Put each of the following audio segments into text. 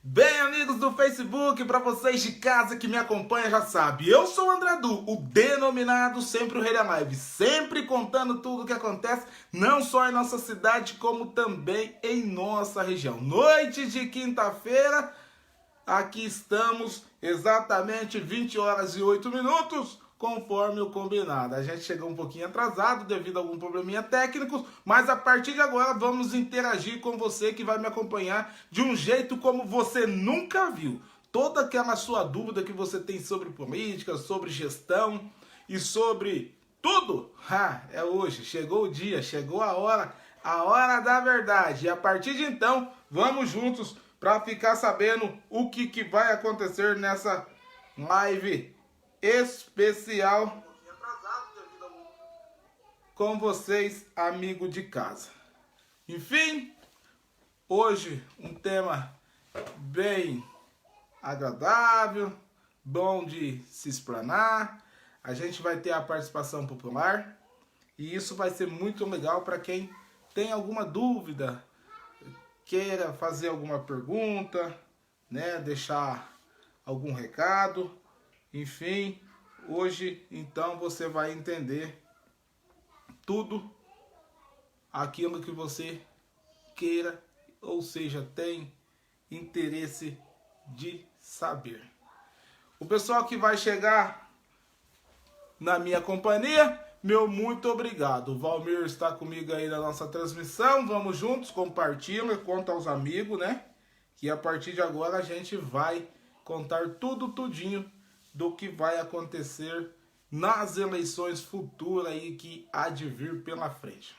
Bem, amigos do Facebook, para vocês de casa que me acompanham já sabe, eu sou o André Du, o denominado sempre o Rei da Live, sempre contando tudo o que acontece, não só em nossa cidade, como também em nossa região. Noite de quinta-feira, aqui estamos, exatamente 20 horas e 8 minutos, conforme o combinado. A gente chegou um pouquinho atrasado devido a algum probleminha técnico, mas a partir de agora vamos interagir com você que vai me acompanhar de um jeito como você nunca viu. Toda aquela sua dúvida que você tem sobre política, sobre gestão e sobre tudo, é hoje, chegou o dia, chegou a hora da verdade. E a partir de então, vamos juntos para ficar sabendo o que vai acontecer nessa live especial com vocês, amigo de casa. Enfim, hoje um tema bem agradável, bom de se explanar. A gente vai ter a participação popular e isso vai ser muito legal para quem tem alguma dúvida, queira fazer alguma pergunta, né, deixar algum recado. Enfim, hoje então você vai entender tudo aquilo que você queira, ou seja, tem interesse de saber. O pessoal que vai chegar na minha companhia, meu muito obrigado. O Valmir está comigo aí na nossa transmissão. Vamos juntos, compartilha, conta aos amigos, né? Que a partir de agora a gente vai contar tudinho do que vai acontecer nas eleições futuras aí que há de vir pela frente.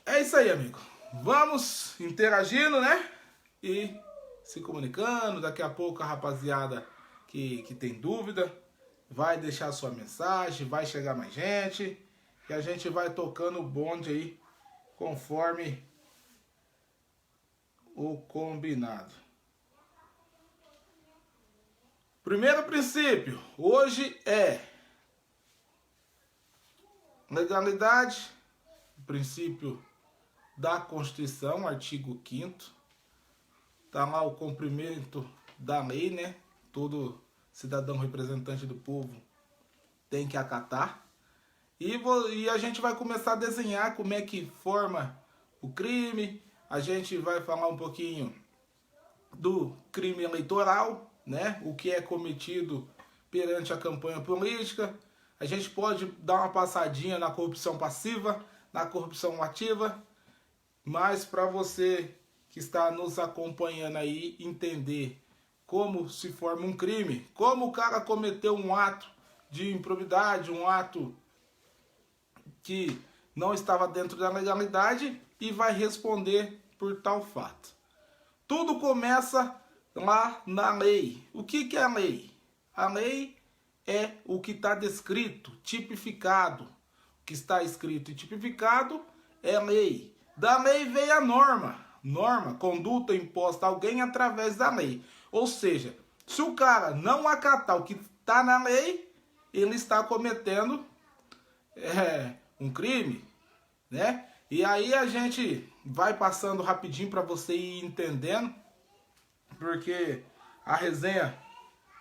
É isso aí, amigo. Vamos interagindo, né? E se comunicando. Daqui a pouco a rapaziada que tem dúvida vai deixar sua mensagem, vai chegar mais gente. E a gente vai tocando o bonde aí conforme o combinado. Primeiro princípio, hoje é legalidade, princípio da Constituição, artigo 5º. Está lá o cumprimento da lei, né? Todo cidadão representante do povo tem que acatar. E a gente vai começar a desenhar como é que forma o crime. A gente vai falar um pouquinho do crime eleitoral, né? O que é cometido perante a campanha política. A gente pode dar uma passadinha na corrupção passiva, na corrupção ativa, mas para você que está nos acompanhando aí entender como se forma um crime, como o cara cometeu um ato de improbidade, um ato que não estava dentro da legalidade e vai responder por tal fato. Tudo começa lá na lei. O que é a lei? A lei é o que está descrito, tipificado. O que está escrito e tipificado é lei. Da lei veio a norma. Norma, conduta imposta a alguém através da lei. Ou seja, se o cara não acatar o que está na lei, ele está cometendo um crime, né? E aí a gente vai passando rapidinho para você ir entendendo, porque a resenha,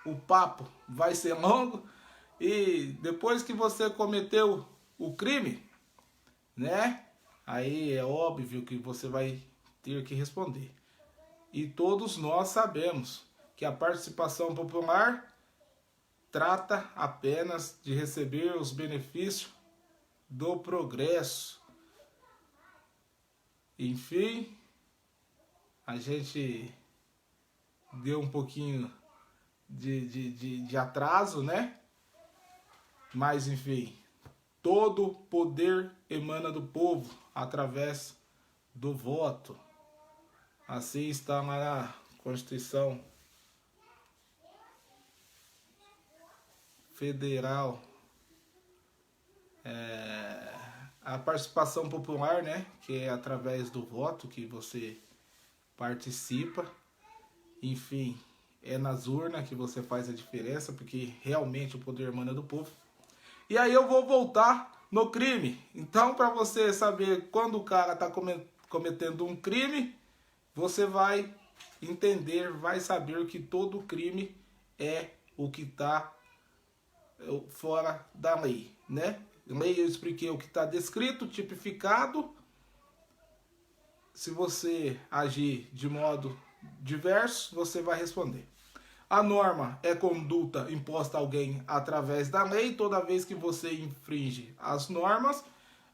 o papo vai ser longo, e depois que você cometeu o crime, né? Aí é óbvio que você vai ter que responder. E todos nós sabemos que a participação popular trata apenas de receber os benefícios do progresso. Enfim, a gente deu um pouquinho de atraso, né? Mas enfim, todo poder emana do povo através do voto. Assim está na Constituição Federal. A participação popular, né? Que é através do voto que você participa. Enfim, é nas urnas que você faz a diferença, porque realmente o poder emana do povo. E aí eu vou voltar no crime. Então, para você saber quando o cara está cometendo um crime, você vai entender, vai saber que todo crime é o que está fora da lei, né? Lei, eu expliquei o que está descrito, tipificado. Se você agir de modo diverso, você vai responder. A norma é conduta imposta a alguém através da lei. Toda vez que você infringe as normas,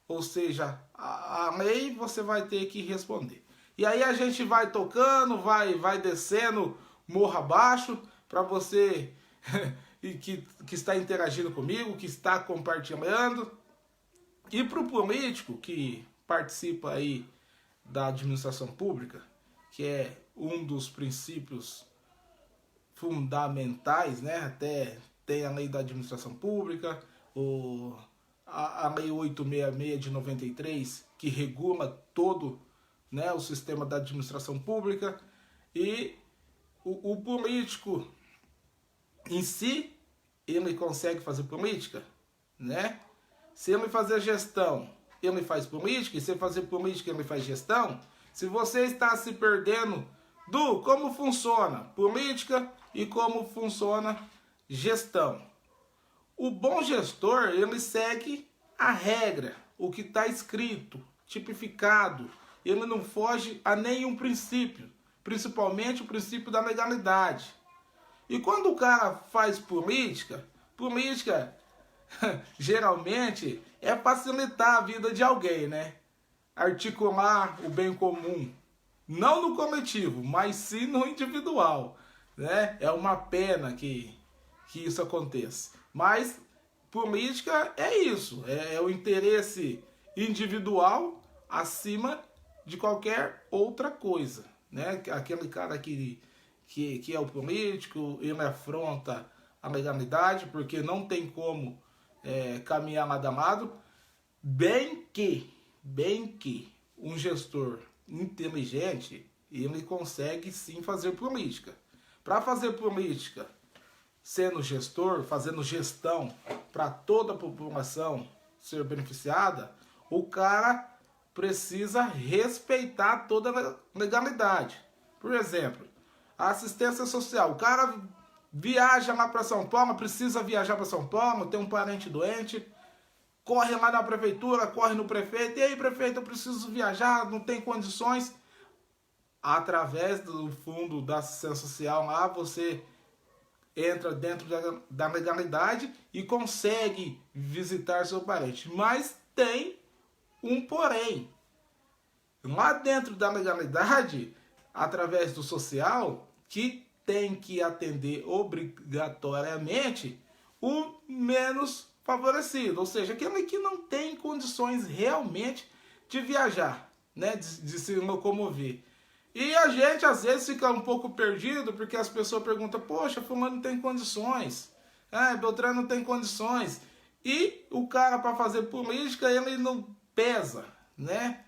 ou seja, a lei, você vai ter que responder. E aí a gente vai tocando, vai descendo morro abaixo, para você que está interagindo comigo, que está compartilhando. E para o político que participa aí da administração pública, que é um dos princípios fundamentais, né? Até tem a lei da administração pública, a lei 866 de 93, que regula todo, né, o sistema da administração pública. E o político em si, ele consegue fazer política, né? Se ele fazer gestão, ele faz política, e se ele fazer política, ele faz gestão. Se você está se perdendo do como funciona política e como funciona gestão, o bom gestor, ele segue a regra, o que está escrito, tipificado. Ele não foge a nenhum princípio, principalmente o princípio da legalidade. E quando o cara faz política geralmente é facilitar a vida de alguém, né? Articular o bem comum. Não no coletivo, mas sim no individual, né? É uma pena que isso aconteça. Mas política é isso, é o interesse individual acima de qualquer outra coisa, né? Aquele cara que é o político, ele afronta a legalidade, porque não tem como caminhar lado a lado, bem que um gestor inteligente, ele consegue sim fazer política. Para fazer política, sendo gestor, fazendo gestão para toda a população ser beneficiada, o cara precisa respeitar toda a legalidade. Por exemplo, a assistência social. O cara viaja lá para São Paulo, precisa viajar para São Paulo, tem um parente doente, corre lá na prefeitura, corre no prefeito. E aí, prefeito, eu preciso viajar, não tem condições. Através do fundo da assistência social lá, você entra dentro da legalidade e consegue visitar seu parente. Mas tem um porém. Lá dentro da legalidade, através do social, que tem que atender obrigatoriamente o menos favorecido, ou seja, aquele que não tem condições realmente de viajar, né, de se locomover. E a gente às vezes fica um pouco perdido, porque as pessoas perguntam, poxa, fulano não tem condições, Beltrano não tem condições. E o cara, para fazer política, ele não pesa, né,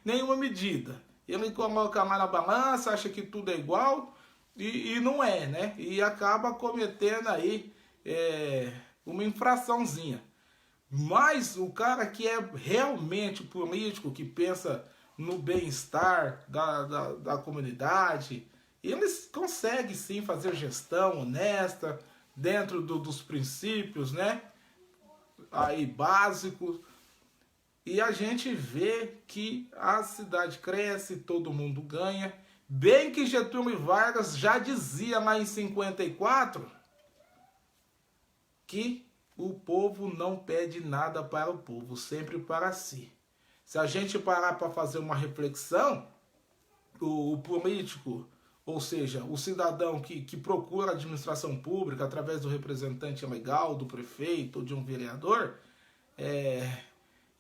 nenhuma medida. Ele coloca lá na balança, acha que tudo é igual, e não é, né? E acaba cometendo aí uma infraçãozinha. Mas o cara que é realmente político, que pensa no bem-estar da comunidade, eles conseguem sim fazer gestão honesta, dentro dos princípios, né? Aí básicos. E a gente vê que a cidade cresce, todo mundo ganha. Bem que Getúlio Vargas já dizia lá em 54 que o povo não pede nada para o povo, sempre para si. Se a gente parar para fazer uma reflexão, o político, ou seja, o cidadão que procura a administração pública através do representante legal, do prefeito ou de um vereador,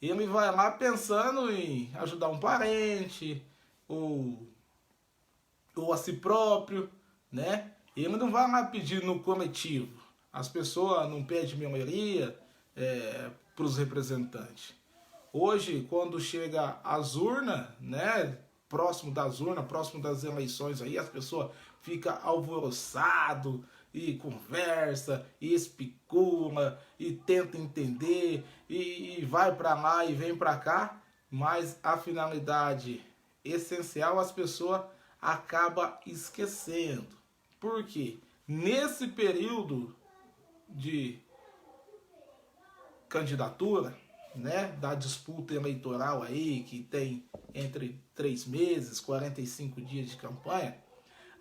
ele vai lá pensando em ajudar um parente ou a si próprio, né? Ele não vai lá pedir no coletivo. As pessoas não pedem maioria para os representantes. Hoje, quando chega às urnas, né? Próximo das urnas, próximo das eleições aí, as pessoas ficam alvoroçadas e conversa, e especula, e tenta entender, e vai para lá e vem para cá, mas a finalidade essencial as pessoas acabam esquecendo. Por quê? Nesse período de candidatura, né, da disputa eleitoral aí, que tem entre 3 meses, 45 dias de campanha,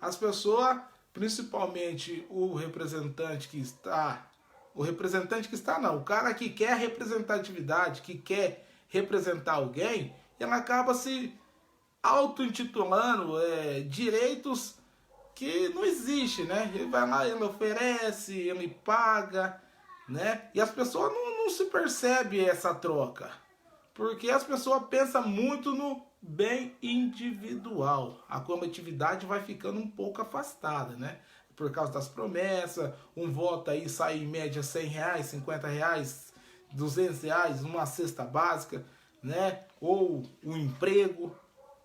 as pessoas, principalmente o representante que está, o cara que quer representatividade, que quer representar alguém, ela acaba se auto-intitulando direitos que não existe, né? Ele vai lá, ele oferece, ele paga, né? E as pessoas não se percebem essa troca, porque as pessoas pensam muito no bem individual. A coletividade vai ficando um pouco afastada, né? Por causa das promessas, um voto aí sai em média R$100, R$50, R$200, uma cesta básica, né? Ou um emprego,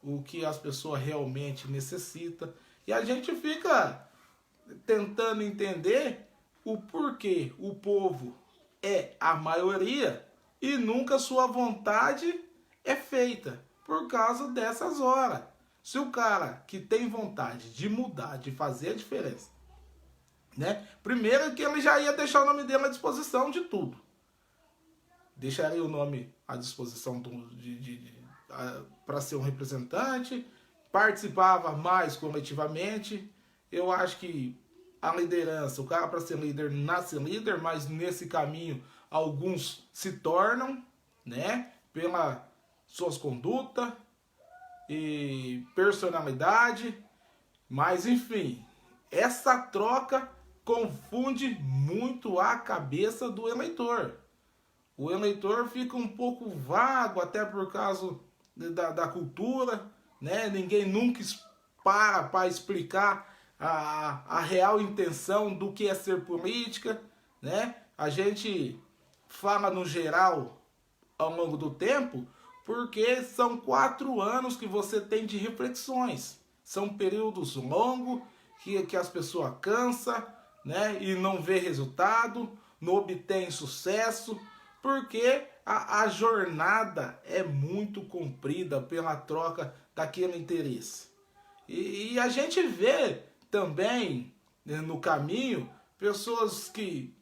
o que as pessoas realmente necessitam. E a gente fica tentando entender o porquê o povo é a maioria e nunca sua vontade é feita por causa dessas horas. Se o cara que tem vontade de mudar, de fazer a diferença, né? Primeiro que ele já ia deixar o nome dele à disposição de tudo. Deixaria o nome à disposição para ser um representante, participava mais coletivamente. Eu acho que a liderança, o cara para ser líder nasce líder, mas nesse caminho alguns se tornam, né, pela suas condutas e personalidade, mas enfim, essa troca confunde muito a cabeça do eleitor. O eleitor fica um pouco vago, até por causa da cultura, né? Ninguém nunca para explicar a real intenção do que é ser política, né? A gente fala no geral ao longo do tempo, porque são 4 anos que você tem de reflexões. São períodos longos que as pessoas cansam, né? E não vê resultado, não obtém sucesso, porque a jornada é muito comprida pela troca daquele interesse. E a gente vê também, né, no caminho, pessoas que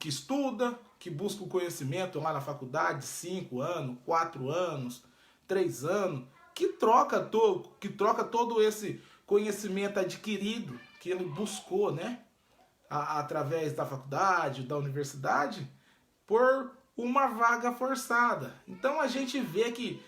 estudam, que buscam conhecimento lá na faculdade, 5 anos, 4 anos, 3 anos, que troca todo esse conhecimento adquirido que ele buscou, né, através da faculdade, da universidade, por uma vaga forçada. Então a gente vê que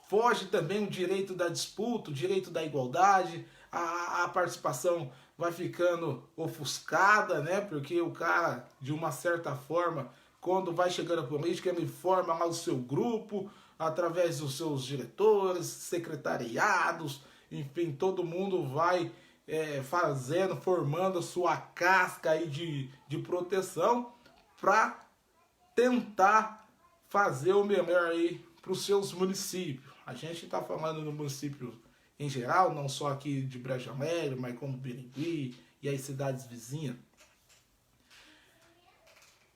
foge também o direito da disputa, o direito da igualdade, a participação vai ficando ofuscada, né? Porque o cara, de uma certa forma, quando vai chegando à política, ele forma lá o seu grupo, através dos seus diretores, secretariados, enfim, todo mundo vai formando a sua casca aí de proteção para tentar fazer o melhor aí para os seus municípios. A gente está falando no município em geral, não só aqui de Brejo Alegre, mas como Birigui e as cidades vizinhas.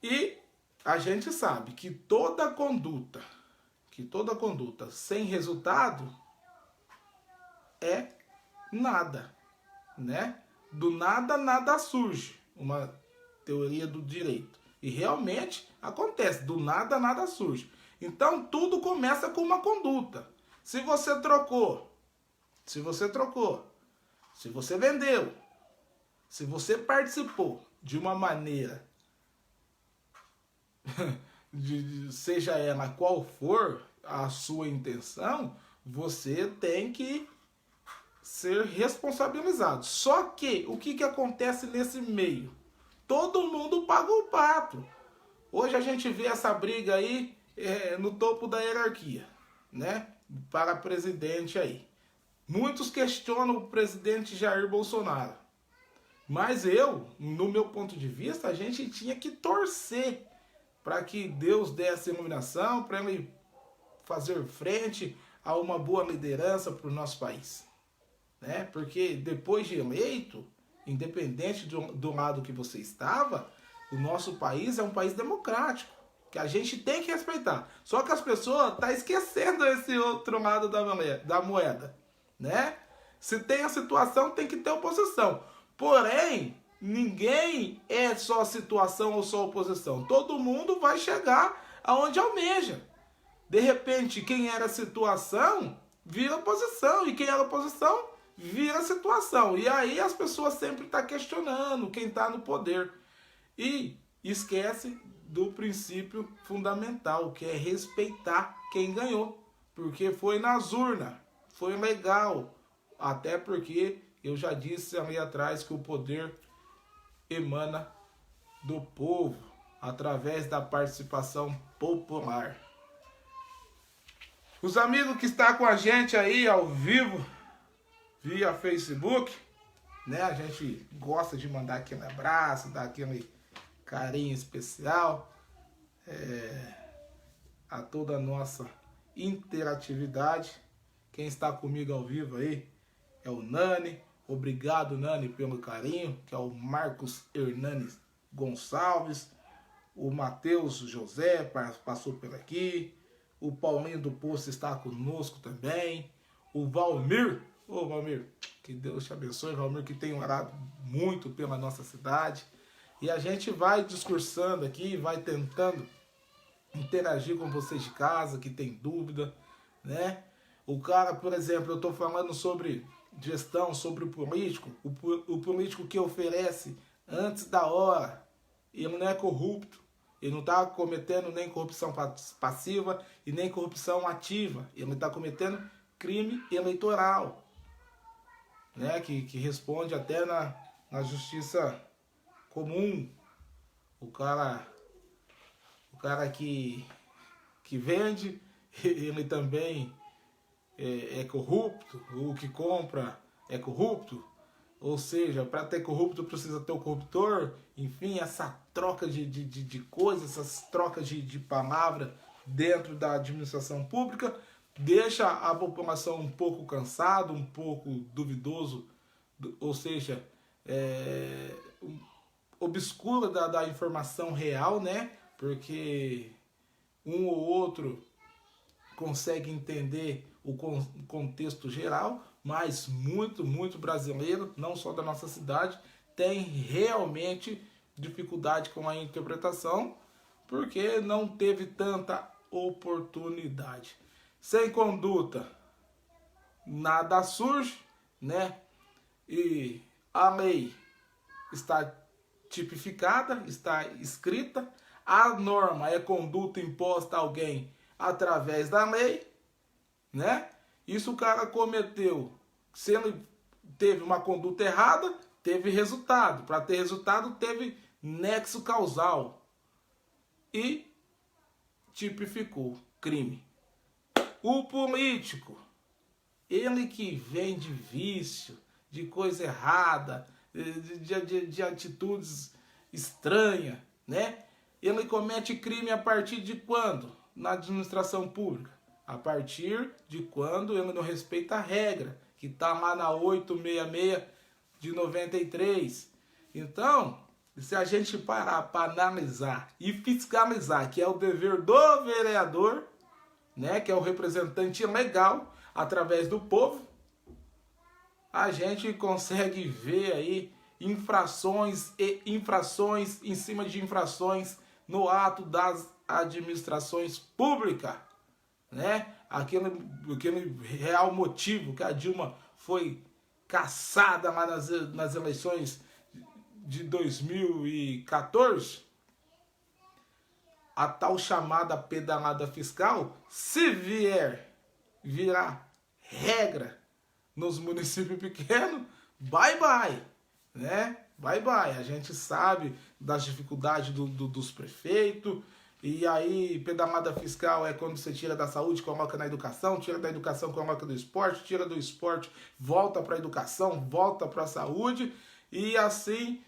E a gente sabe que toda conduta sem resultado é nada, né? Do nada, nada surge, uma teoria do direito. E realmente acontece, do nada, nada surge. Então tudo começa com uma conduta. Se você trocou, se você vendeu, se você participou de uma maneira, seja ela qual for a sua intenção, você tem que ser responsabilizado. Só que o que acontece nesse meio? Todo mundo paga o pato. Hoje a gente vê essa briga aí no topo da hierarquia, né? Para presidente aí. Muitos questionam o presidente Jair Bolsonaro. Mas no meu ponto de vista, a gente tinha que torcer para que Deus desse iluminação, para ele fazer frente a uma boa liderança para o nosso país, né? Porque depois de eleito, independente do lado que você estava, o nosso país é um país democrático. que a gente tem que respeitar. Só que as pessoas estão esquecendo esse outro lado da moeda, né? Se tem a situação, tem que ter oposição. Porém, ninguém é só situação ou só oposição. Todo mundo vai chegar aonde almeja. De repente, quem era situação vira oposição. E quem era oposição vira situação. E aí as pessoas sempre estão questionando quem está no poder. E esquece do princípio fundamental, que é respeitar quem ganhou. Porque foi nas urnas. Foi legal. Até porque eu já disse ali atrás que o poder emana do povo através da participação popular. Os amigos que estão com a gente aí ao vivo via Facebook, né? A gente gosta de mandar aquele abraço, dar aquele carinho especial a toda a nossa interatividade. Quem está comigo ao vivo aí é o Nani. Obrigado, Nani, pelo carinho, que é o Marcos Hernanes Gonçalves. O Matheus José passou por aqui. O Paulinho do Poço está conosco também. O Valmir. Ô, Valmir, que Deus te abençoe. Valmir, que tem orado muito pela nossa cidade. E a gente vai discursando aqui, vai tentando interagir com vocês de casa, que tem dúvida, né? O cara, por exemplo, eu estou falando sobre gestão, sobre o político. O político que oferece antes da hora, ele não é corrupto. Ele não está cometendo nem corrupção passiva e nem corrupção ativa. Ele está cometendo crime eleitoral, né? Que responde até na justiça comum. O cara que vende, ele também é corrupto. O que compra é corrupto. Ou seja, para ter corrupto precisa ter o corruptor. Enfim, essa troca de coisas, essas trocas de palavra dentro da administração pública deixa a população um pouco cansada, um pouco duvidoso, ou seja, obscura da informação real, né? Porque um ou outro consegue entender o contexto geral, mas muito brasileiro, não só da nossa cidade, tem realmente dificuldade com a interpretação, porque não teve tanta oportunidade. Sem conduta, nada surge, né? E a lei está tipificada, está escrita, a norma é conduta imposta a alguém através da lei, né? Isso o cara cometeu. Se ele teve uma conduta errada, teve resultado. Para ter resultado, teve nexo causal. E tipificou crime. O político, ele que vem de vício, de coisa errada, de atitudes estranhas, né? Ele comete crime a partir de quando? Na administração pública. A partir de quando ele não respeita a regra, que está lá na 866 de 93. Então, se a gente parar para analisar e fiscalizar, que é o dever do vereador, né, que é o representante legal através do povo, a gente consegue ver aí infrações e infrações em cima de infrações no ato das administrações públicas, né? Aquele real motivo que a Dilma foi caçada lá nas eleições de 2014, a tal chamada pedalada fiscal, se virar regra nos municípios pequenos, bye bye, né? Bye bye. A gente sabe das dificuldades dos prefeitos. E aí, pedalada fiscal é quando você tira da saúde, coloca na educação, tira da educação, coloca do esporte, tira do esporte, volta para a educação, volta para a saúde. E assim,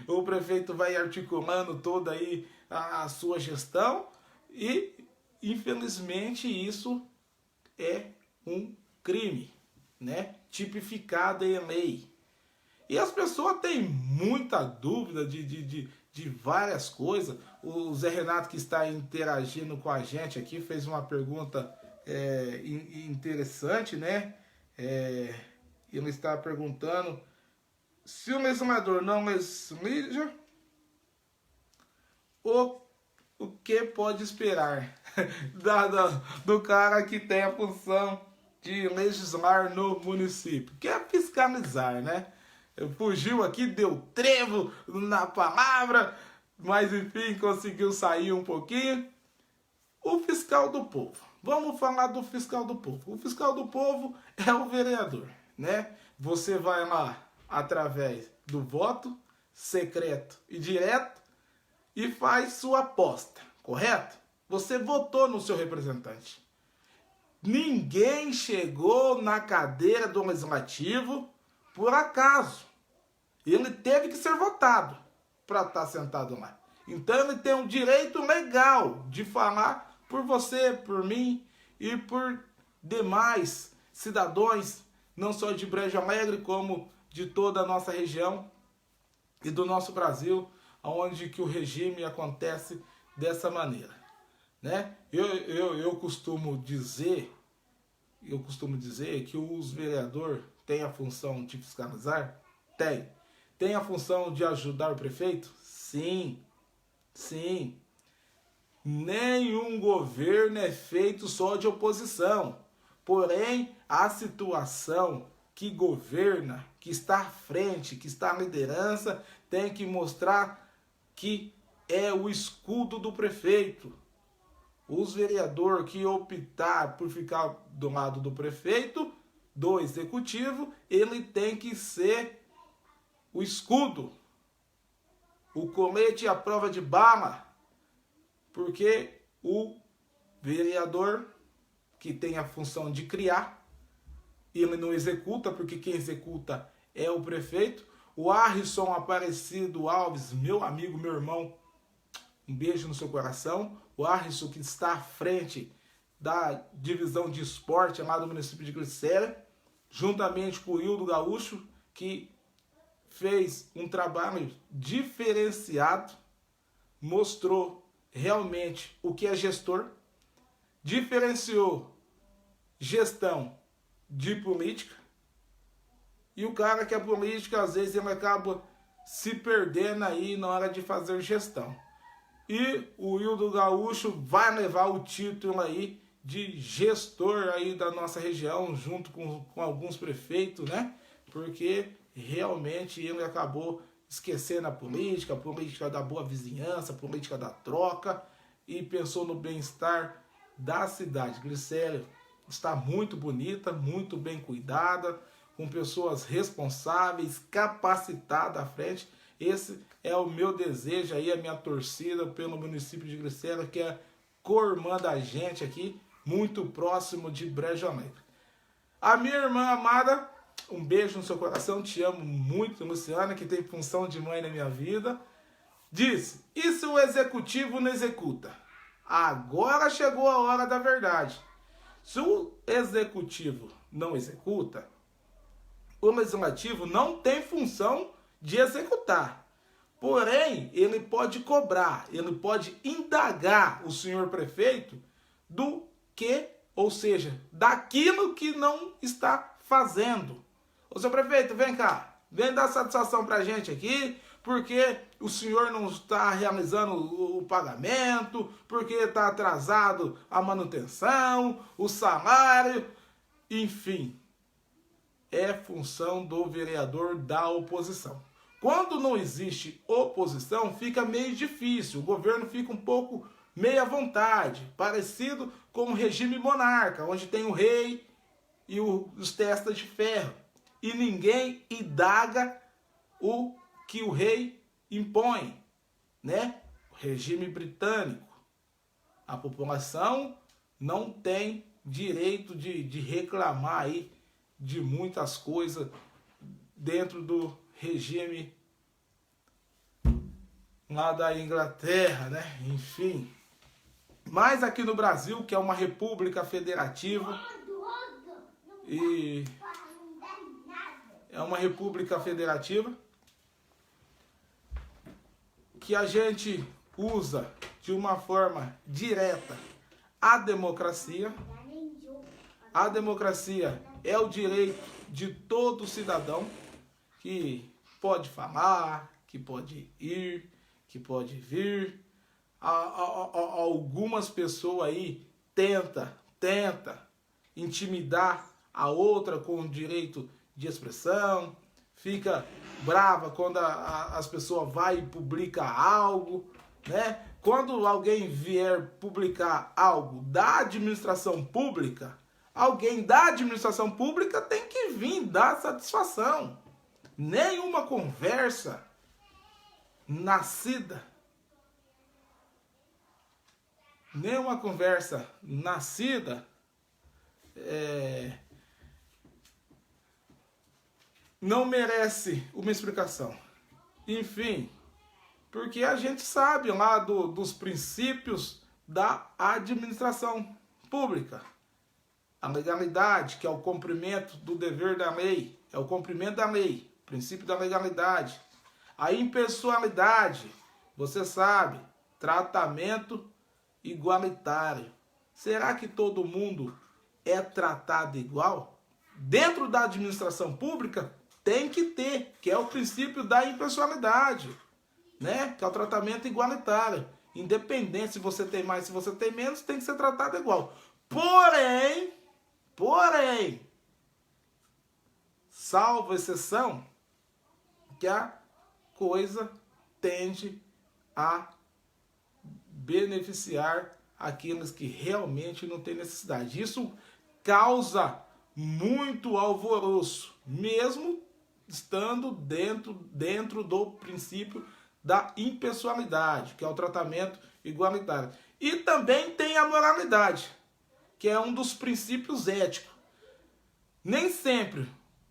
o prefeito vai articulando toda aí a sua gestão. E, infelizmente, isso é um crime, né? Tipificado em lei. E as pessoas têm muita dúvida de várias coisas. O Zé Renato, que está interagindo com a gente aqui, fez uma pergunta interessante, né? Ele está perguntando se o legislador não legisla, o que pode esperar do cara que tem a função de legislar no município, que é fiscalizar, né? Fugiu aqui, deu trevo na palavra, mas enfim, conseguiu sair um pouquinho. O fiscal do povo. Vamos falar do fiscal do povo. O fiscal do povo é o vereador, né? Você vai lá através do voto secreto e direto e faz sua aposta, correto? Você votou no seu representante. Ninguém chegou na cadeira do legislativo por acaso. Ele teve que ser votado para estar sentado lá. Então ele tem um direito legal de falar por você, por mim e por demais cidadãos, não só de Brejo Alegre, como de toda a nossa região e do nosso Brasil, onde que o regime acontece dessa maneira, né? Eu costumo dizer que os vereadores têm a função de fiscalizar? Tem a função de ajudar o prefeito? Sim. Nenhum governo é feito só de oposição. Porém, a situação que governa, que está à frente, que está à liderança, tem que mostrar que é o escudo do prefeito. Os vereadores que optar por ficar do lado do prefeito, do executivo, ele tem que ser o escudo, o colete e a prova de bala, porque o vereador que tem a função de criar, ele não executa, porque quem executa é o prefeito. O Arrisson Aparecido Alves, meu amigo, meu irmão, um beijo no seu coração. O Arrisson, que está à frente da divisão de esporte lá do município de Glicéria, juntamente com o Hildo Gaúcho, que fez um trabalho diferenciado, mostrou realmente o que é gestor, diferenciou gestão de política, e o cara que é política, às vezes ele acaba se perdendo aí na hora de fazer gestão. E o Hildo Gaúcho vai levar o título aí de gestor aí da nossa região, junto com alguns prefeitos, né? Porque realmente ele acabou esquecendo a política da boa vizinhança, a política da troca, e pensou no bem-estar da cidade. Glicéria está muito bonita, muito bem cuidada, com pessoas responsáveis, capacitadas à frente. Esse é o meu desejo aí, a minha torcida pelo município de Glicéria, que é co-irmã da gente aqui, muito próximo de Brejo Alegre. A minha irmã amada, um beijo no seu coração, te amo muito, Luciana, que tem função de mãe na minha vida. Disse, e se o executivo não executa? Agora chegou a hora da verdade. Se o executivo não executa, o legislativo não tem função de executar. Porém, ele pode cobrar, ele pode indagar o senhor prefeito do que, ou seja, daquilo que não está fazendo. Ô, senhor prefeito, vem cá, vem dar satisfação pra gente aqui, porque o senhor não está realizando o pagamento, porque está atrasado a manutenção, o salário, enfim. É função do vereador da oposição. Quando não existe oposição, fica meio difícil, o governo fica um pouco meio à vontade, parecido com o regime monarca, onde tem o rei e os testas de ferro, e ninguém indaga o que o rei impõe, né? O regime britânico. A população não tem direito de reclamar aí de muitas coisas dentro do regime lá da Inglaterra, né? Enfim. Mas aqui no Brasil, que é uma república federativa, e é uma república federativa que a gente usa de uma forma direta a democracia. A democracia é o direito de todo cidadão que pode falar, que pode ir, que pode vir. Algumas pessoas aí tenta intimidar a outra com o direito de expressão, fica brava quando as pessoas vai e publica algo, né? Quando alguém vier publicar algo da administração pública, alguém da administração pública tem que vir dar satisfação. Nenhuma conversa nascida não merece uma explicação. Enfim, porque a gente sabe lá dos princípios da administração pública. A legalidade, que é o cumprimento do dever da lei, é o cumprimento da lei, princípio da legalidade. A impessoalidade, você sabe, tratamento igualitário. Será que todo mundo é tratado igual? Dentro da administração pública tem que ter, que é o princípio da impessoalidade, né? Que é o tratamento igualitário. Independente se você tem mais, se você tem menos, tem que ser tratado igual. Porém, salvo exceção, que a coisa tende a beneficiar aqueles que realmente não têm necessidade. Isso causa muito alvoroço, mesmo estando dentro do princípio da impessoalidade, que é o tratamento igualitário. E também tem a moralidade, que é um dos princípios éticos. Nem sempre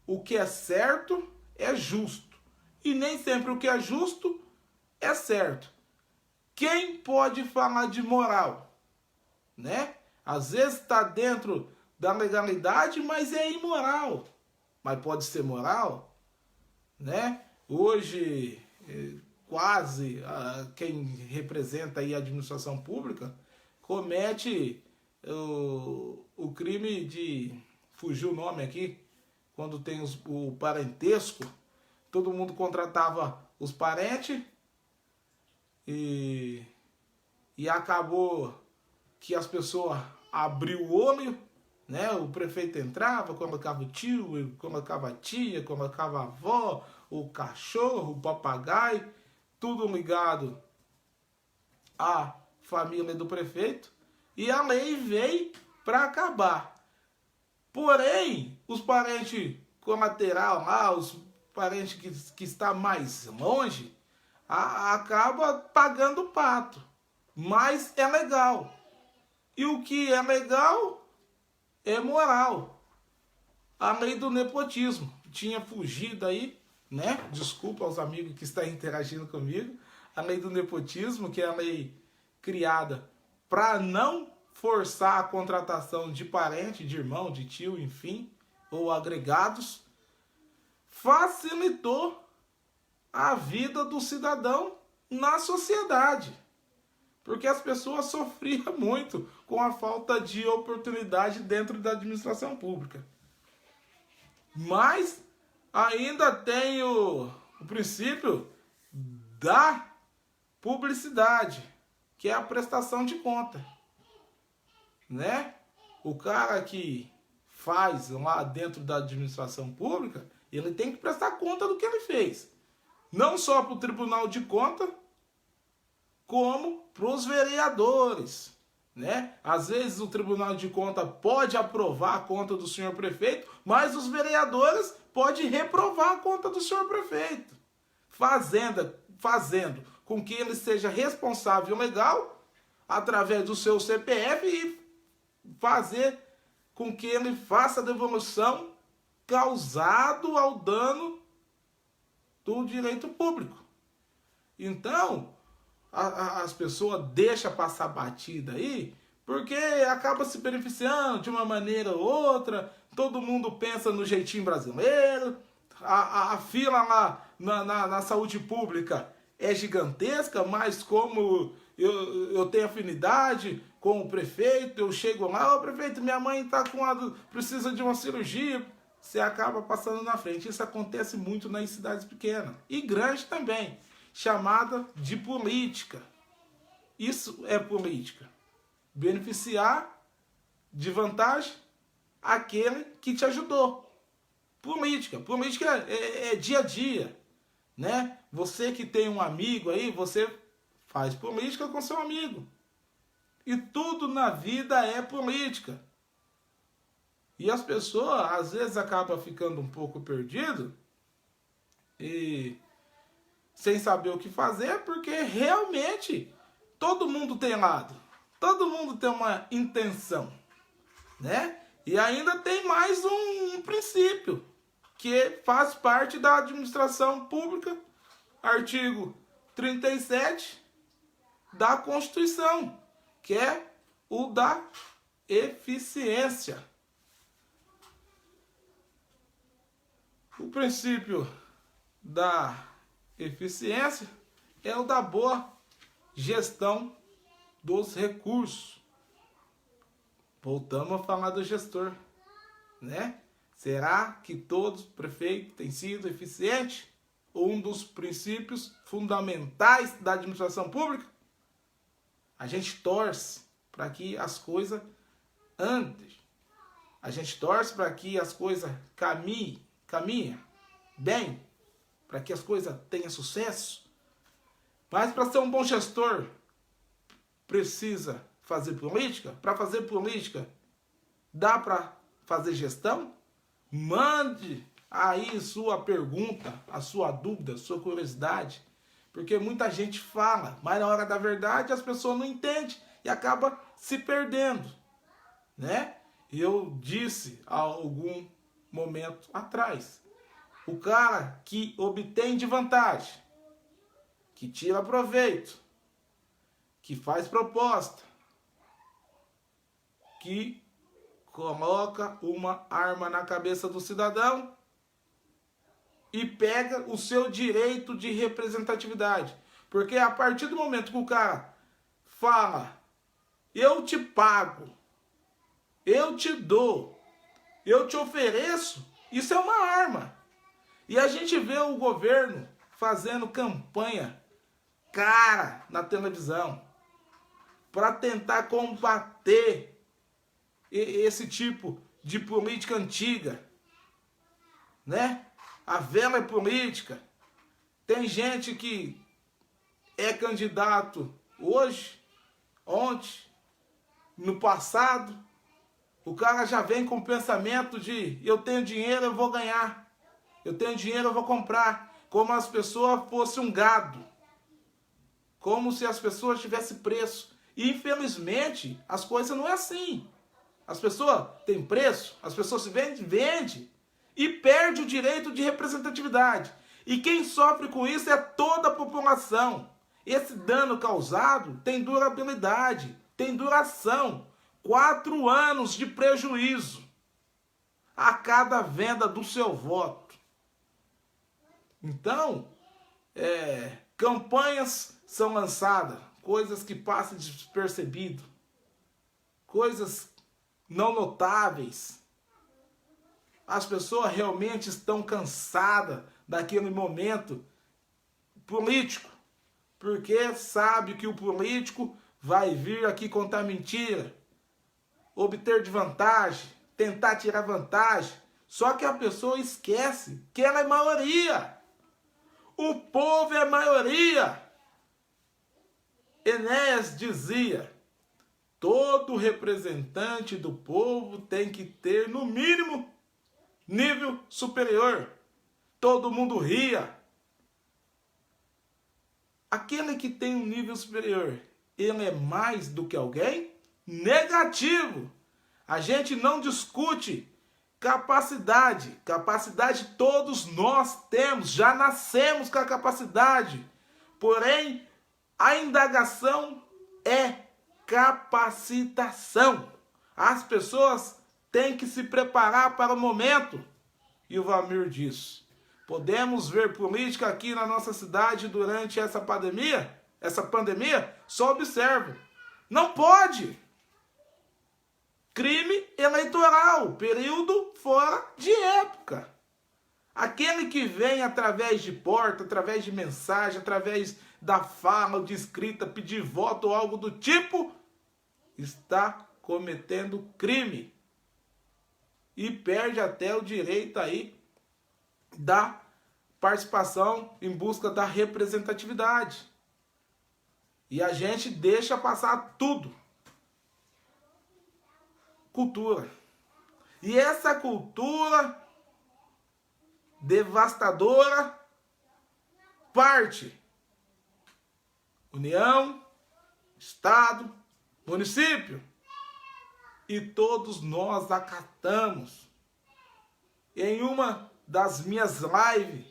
o que é certo é justo, e nem sempre o que é justo é certo. Quem pode falar de moral, né? Às vezes está dentro da legalidade, mas é imoral. Mas pode ser moral, né? Hoje, quase quem representa aí a administração pública comete o crime de... Fugiu o nome aqui, quando tem o parentesco, todo mundo contratava os parentes e acabou que as pessoas abriu o olho, né? O prefeito entrava, colocava o tio, colocava a tia, colocava a avó, o cachorro, o papagaio, tudo ligado à família do prefeito, e a lei veio para acabar. Porém, os parentes colaterais lá, os parentes que estão mais longe, acaba pagando o pato. Mas é legal. E o que é legal é moral. A lei do nepotismo tinha fugido aí, né? Desculpa aos amigos que estão interagindo comigo. A lei do nepotismo, que é a lei criada para não forçar a contratação de parente, de irmão, de tio, enfim, ou agregados, facilitou a vida do cidadão na sociedade. Porque as pessoas sofriam muito com a falta de oportunidade dentro da administração pública. Mas ainda tem o princípio da publicidade, que é a prestação de conta, né? O cara que faz lá dentro da administração pública, ele tem que prestar conta do que ele fez. Não só para o Tribunal de Contas, como para os vereadores, né? Às vezes o Tribunal de Contas pode aprovar a conta do senhor prefeito, mas os vereadores podem reprovar a conta do senhor prefeito, fazendo com que ele seja responsável legal através do seu CPF e fazer com que ele faça a devolução causado ao dano do direito público. Então, as pessoas deixam passar batida aí, porque acaba se beneficiando de uma maneira ou outra, todo mundo pensa no jeitinho brasileiro, a fila lá na saúde pública é gigantesca, mas como eu tenho afinidade com o prefeito, eu chego lá, ô prefeito, minha mãe precisa de uma cirurgia, você acaba passando na frente. Isso acontece muito nas cidades pequenas e grandes também, chamada de política. Isso é política. Beneficiar de vantagem aquele que te ajudou. Política. Política é dia a dia, né? Você que tem um amigo aí, você faz política com seu amigo. E tudo na vida é política. E as pessoas, às vezes, acabam ficando um pouco perdidas e sem saber o que fazer, porque realmente todo mundo tem lado. Todo mundo tem uma intenção, né? E ainda tem mais um princípio, que faz parte da administração pública, artigo 37 da Constituição, que é o da eficiência. O princípio da eficiência é o da boa gestão dos recursos. Voltamos a falar do gestor, né? Será que todos os prefeitos têm sido eficientes? Um dos princípios fundamentais da administração pública? A gente torce para que as coisas andem. A gente torce para que as coisas caminhem bem, para que as coisas tenham sucesso. Mas para ser um bom gestor, precisa fazer política? Para fazer política, dá para fazer gestão? Mande aí sua pergunta, a sua dúvida, a sua curiosidade. Porque muita gente fala, mas na hora da verdade as pessoas não entendem e acaba se perdendo, né? Eu disse há algum momento atrás, o cara que obtém de vantagem, que tira proveito, que faz proposta, que coloca uma arma na cabeça do cidadão e pega o seu direito de representatividade. Porque a partir do momento que o cara fala, eu te pago, eu te dou, eu te ofereço, isso é uma arma. E a gente vê o governo fazendo campanha cara na televisão para tentar combater esse tipo de política antiga, né? A velha política. Tem gente que é candidato hoje, ontem, no passado. O cara já vem com o pensamento de eu tenho dinheiro, eu vou ganhar. Eu tenho dinheiro, eu vou comprar. Como as pessoas fossem um gado. Como se as pessoas tivessem preço. E infelizmente, as coisas não é assim. As pessoas têm preço, as pessoas se vendem e perde o direito de representatividade. E quem sofre com isso é toda a população. Esse dano causado tem durabilidade, tem duração. 4 anos de prejuízo a cada venda do seu voto. Então, campanhas são lançadas, coisas que passam despercebido, coisas não notáveis. As pessoas realmente estão cansadas daquele momento político, porque sabe que o político vai vir aqui contar mentira, obter de vantagem, tentar tirar vantagem. Só que a pessoa esquece que ela é maioria. O povo é maioria. Enéas dizia, todo representante do povo tem que ter, no mínimo, nível superior. Todo mundo ria. Aquele que tem um nível superior, ele é mais do que alguém? Negativo. A gente não discute capacidade. Capacidade todos nós temos. Já nascemos com a capacidade. Porém, a indagação é capacitação. As pessoas têm que se preparar para o momento. E o Valmir diz, Podemos ver política aqui na nossa cidade durante essa pandemia? Só observo. Não pode. Crime eleitoral, período fora de época. Aquele que vem através de porta, através de mensagem, através da fala, de escrita, pedir voto ou algo do tipo, está cometendo crime. E perde até o direito aí da participação em busca da representatividade. E a gente deixa passar tudo. Cultura. E essa cultura devastadora parte União, Estado, município. E todos nós acatamos. Em uma das minhas lives,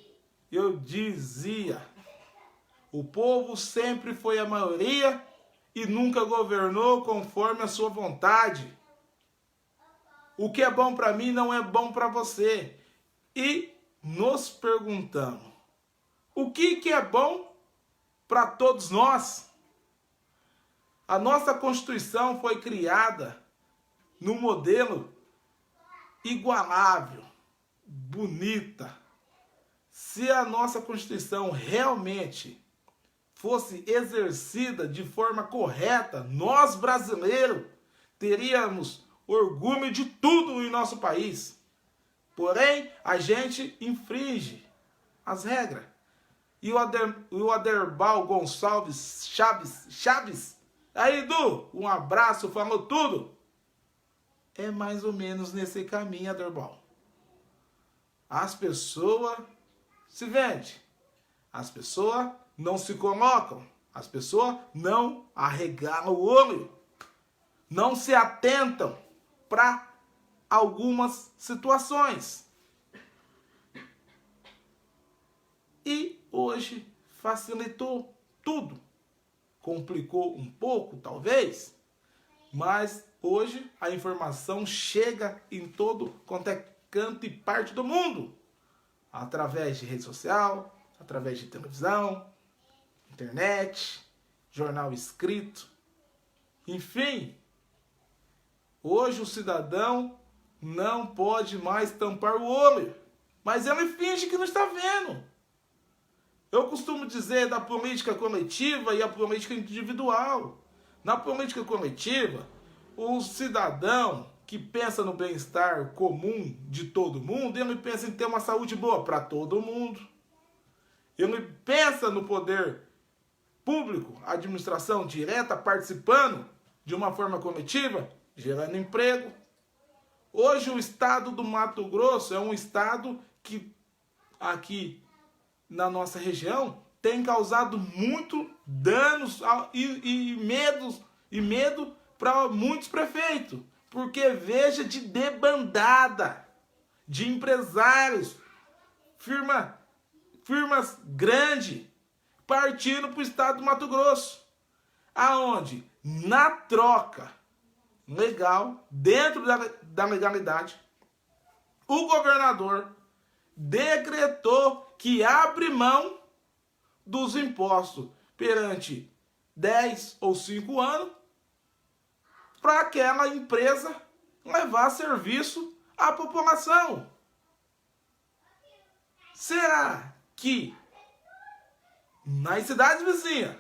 eu dizia: o povo sempre foi a maioria e nunca governou conforme a sua vontade. O que é bom para mim não é bom para você. E nos perguntamos: o que é bom para todos nós? A nossa Constituição foi criada num modelo igualável, bonita. Se a nossa Constituição realmente fosse exercida de forma correta, nós brasileiros teríamos orgulho de tudo em nosso país. Porém, a gente infringe as regras. E o Aderbal Gonçalves Chaves, aí, Du, um abraço, falou tudo. É mais ou menos nesse caminho, Aderbal. As pessoas se vendem. As pessoas não se colocam. As pessoas não arregalam o olho. Não se atentam para algumas situações. E hoje facilitou tudo. Complicou um pouco, talvez, mas hoje a informação chega em todo quanto é canto e parte do mundo. Através de rede social, através de televisão, internet, jornal escrito. Enfim, hoje o cidadão não pode mais tampar o olho, mas ele finge que não está vendo. Eu costumo dizer da política coletiva e a política individual. Na política coletiva, o cidadão que pensa no bem-estar comum de todo mundo, ele pensa em ter uma saúde boa para todo mundo. Ele pensa no poder público, a administração direta participando de uma forma coletiva, gerando emprego. Hoje o estado do Mato Grosso é um estado que aqui na nossa região tem causado muito danos e medo para muitos prefeitos, porque veja de debandada de empresários, firmas grandes partindo para o estado do Mato Grosso, aonde na troca legal, dentro da legalidade, o governador decretou que abre mão dos impostos perante 10 ou 5 anos para aquela empresa levar serviço à população. Será que nas cidades vizinhas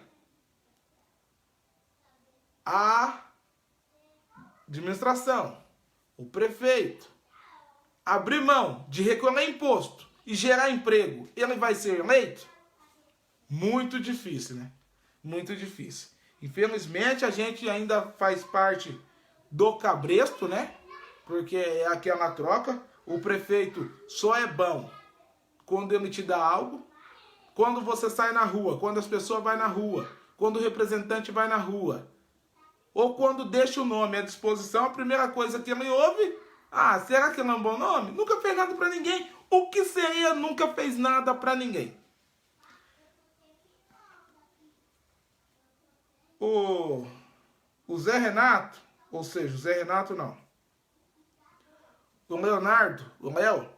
a administração, o prefeito, abrir mão de recolher imposto e gerar emprego, ele vai ser eleito? Muito difícil, né? Muito difícil. Infelizmente, a gente ainda faz parte do cabresto, né? Porque é aquela troca. O prefeito só é bom quando ele te dá algo. Quando você sai na rua, quando as pessoas vão na rua, quando o representante vai na rua, ou quando deixa o nome à disposição, a primeira coisa que ele ouve: ah, será que ele é um bom nome? Nunca fez nada para ninguém. O que seria nunca fez nada para ninguém? O Zé Renato, ou seja, o Zé Renato não, o Leonardo, o Léo,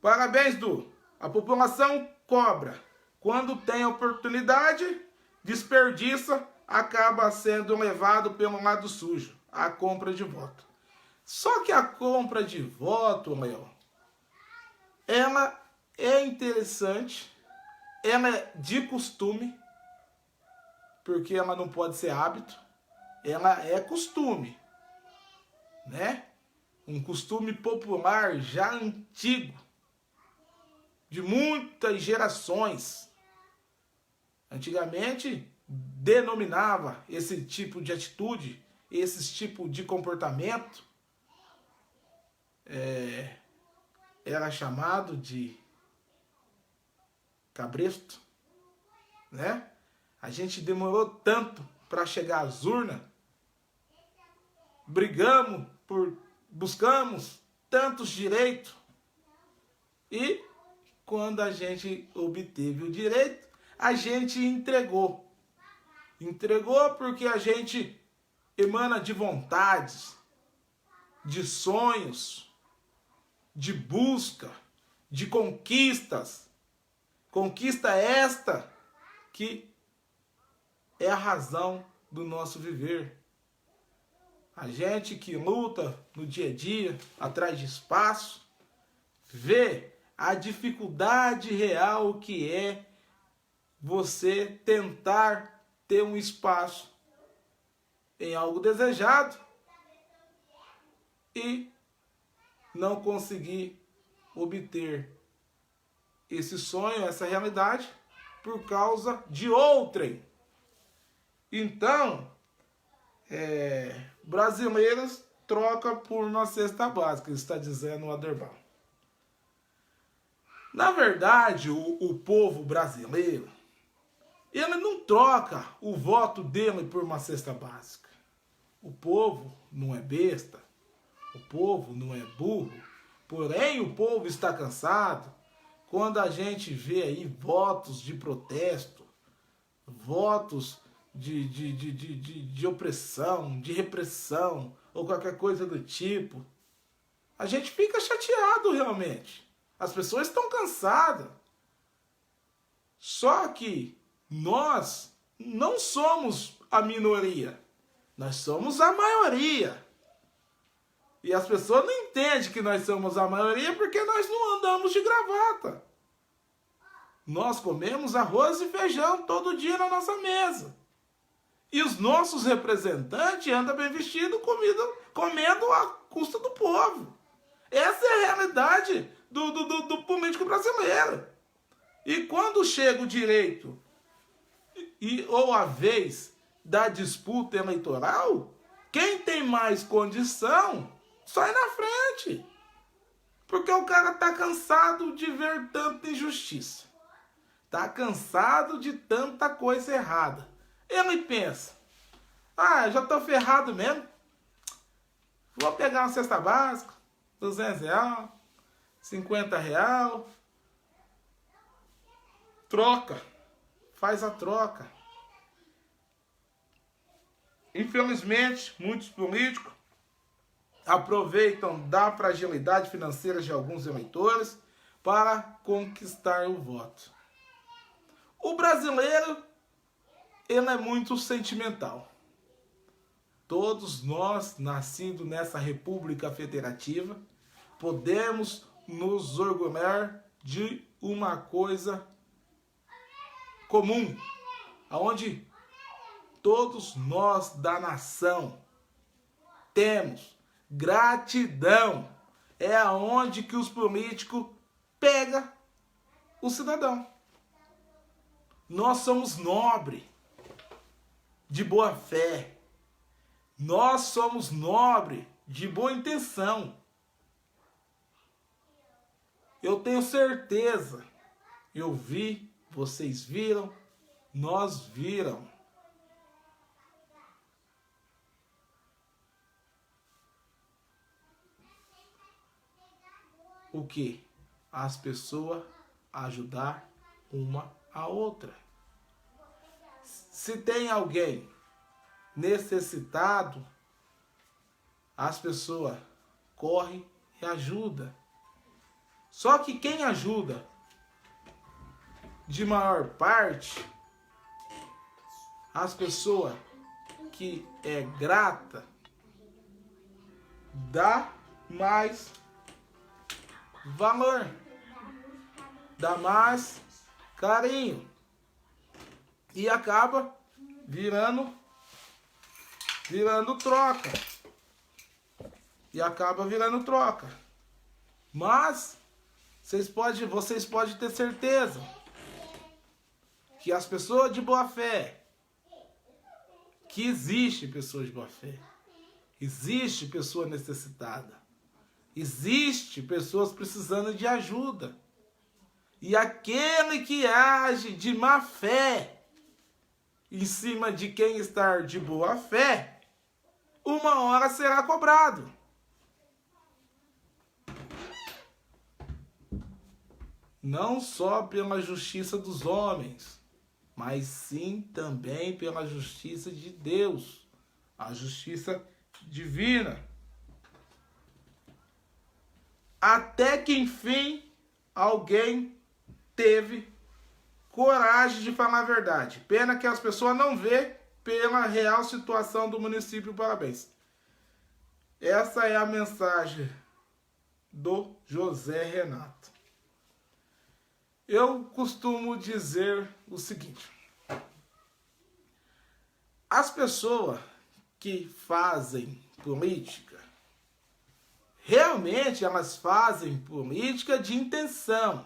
parabéns, Du. A população cobra. Quando tem oportunidade, desperdiça, acaba sendo levado pelo lado sujo, a compra de voto. Só que a compra de voto, Léo, ela é interessante, ela é de costume, porque ela não pode ser hábito, ela é costume, né? Um costume popular já antigo, de muitas gerações. Antigamente, denominava esse tipo de atitude, esse tipo de comportamento, era chamado de cabresto, né? A gente demorou tanto para chegar às urnas, buscamos tantos direitos, e quando a gente obteve o direito, a gente entregou. Entregou porque a gente emana de vontades, de sonhos, de busca, de conquistas. Conquista esta que é a razão do nosso viver. A gente que luta no dia a dia, atrás de espaço, vê a dificuldade real que é você tentar ter um espaço em algo desejado e não conseguir obter esse sonho, essa realidade, por causa de outrem. Então, brasileiros troca por uma cesta básica, está dizendo o Aderbal. Na verdade, o povo brasileiro, ele não troca o voto dele por uma cesta básica. O povo não é besta, o povo não é burro, porém o povo está cansado quando a gente vê aí votos de protesto, votos de opressão, de repressão, ou qualquer coisa do tipo. A gente fica chateado realmente. As pessoas estão cansadas. Só que nós não somos a minoria. Nós somos a maioria. E as pessoas não entendem que nós somos a maioria porque nós não andamos de gravata. Nós comemos arroz e feijão todo dia na nossa mesa. E os nossos representantes andam bem vestidos, comendo à custa do povo. Essa é a realidade do político brasileiro. E quando chega o direito ou a vez da disputa eleitoral, quem tem mais condição sai na frente. Porque o cara tá cansado de ver tanta injustiça. Tá cansado de tanta coisa errada. Ele pensa, já tô ferrado mesmo. Vou pegar uma cesta básica, R$200, R$50. Troca. Faz a troca. Infelizmente, muitos políticos aproveitam da fragilidade financeira de alguns eleitores para conquistar o voto. O brasileiro, ele é muito sentimental. Todos nós, nascidos nessa República Federativa, podemos nos orgulhar de uma coisa comum, onde todos nós da nação temos gratidão. É aonde que os políticos pegam o cidadão. Nós somos nobres, de boa fé. Nós somos nobres, de boa intenção. Eu tenho certeza. Eu vi, vocês viram, nós viram. O que? As pessoas ajudar uma a outra. Se tem alguém necessitado, as pessoas correm e ajudam. Só que quem ajuda de maior parte, as pessoas que é grata dá mais valor, dá mais carinho e acaba virando troca. E acaba virando troca. Mas vocês podem ter certeza que as pessoas de boa fé, que existe pessoas de boa fé, existe pessoa necessitada, existe pessoas precisando de ajuda. E aquele que age de má fé em cima de quem está de boa fé, uma hora será cobrado. Não só pela justiça dos homens, mas sim também pela justiça de Deus, a justiça divina. Até que enfim alguém teve coragem de falar a verdade. Pena que as pessoas não vê pela real situação do município. Parabéns. Essa é a mensagem do José Renato. Eu costumo dizer o seguinte: as pessoas que fazem política, realmente elas fazem política de intenção,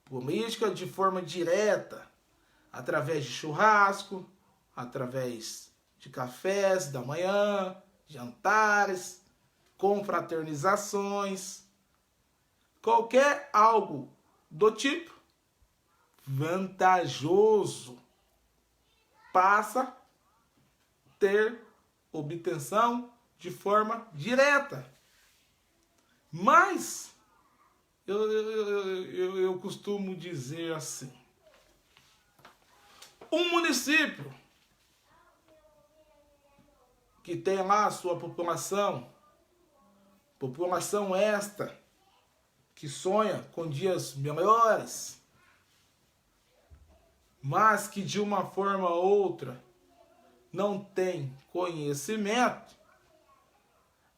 política de forma direta, através de churrasco, através de cafés da manhã, jantares, confraternizações, qualquer algo do tipo vantajoso passa a ter obtenção de forma direta. Mas eu costumo dizer assim: um município que tem lá a sua população esta que sonha com dias melhores, mas que de uma forma ou outra não tem conhecimento,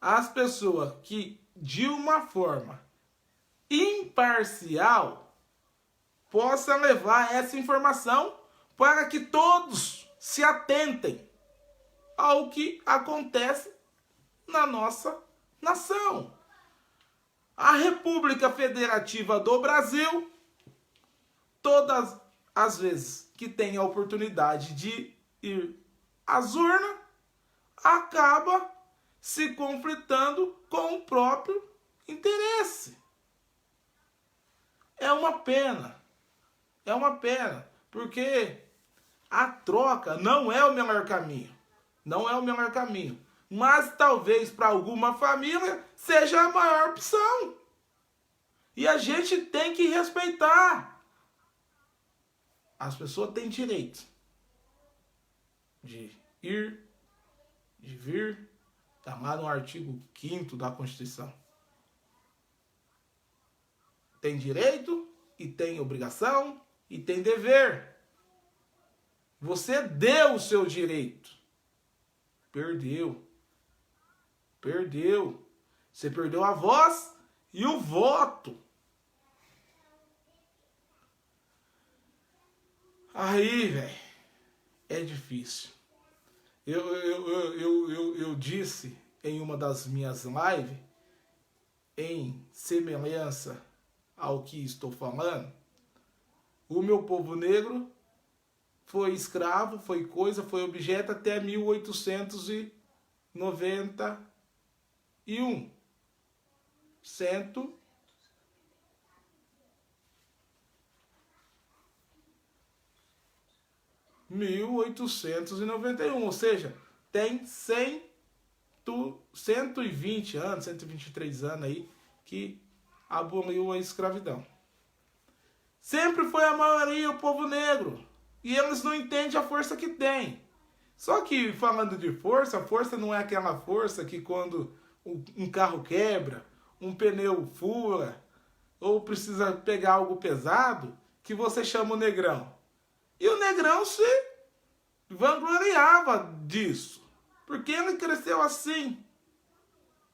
as pessoas que de uma forma imparcial possam levar essa informação para que todos se atentem ao que acontece na nossa nação. A República Federativa do Brasil, todas as vezes que tem a oportunidade de ir às urnas, acaba se conflitando com o próprio interesse. É uma pena, porque a troca não é o melhor caminho, mas talvez para alguma família seja a maior opção. E a gente tem que respeitar. As pessoas têm direito de ir, de vir, está lá no artigo 5º da Constituição. Tem direito e tem obrigação e tem dever. Você deu o seu direito. Perdeu. Você perdeu a voz e o voto. Aí, velho, é difícil. Eu disse em uma das minhas lives, em semelhança ao que estou falando, o meu povo negro foi escravo, foi objeto até 1891. 1891, ou seja, tem 120 anos, 123 anos aí que aboliu a escravidão. Sempre foi a maioria o povo negro, e eles não entendem a força que tem. Só que, falando de força, a força não é aquela força que quando um carro quebra, um pneu fura, ou precisa pegar algo pesado, que você chama o Negrão. E o Negrão se vangloriava disso, porque ele cresceu assim.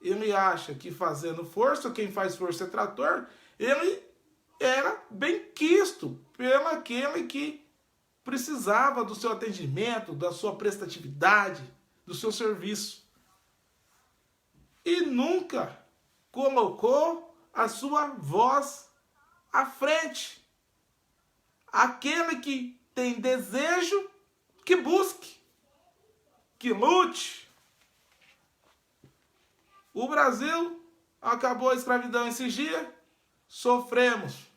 Ele acha que fazendo força, quem faz força é trator, ele era bem quisto pelo aquele que precisava do seu atendimento, da sua prestatividade, do seu serviço. E nunca colocou a sua voz à frente. Aquele que tem desejo, que busque, que lute. O Brasil acabou a escravidão esses dias, sofremos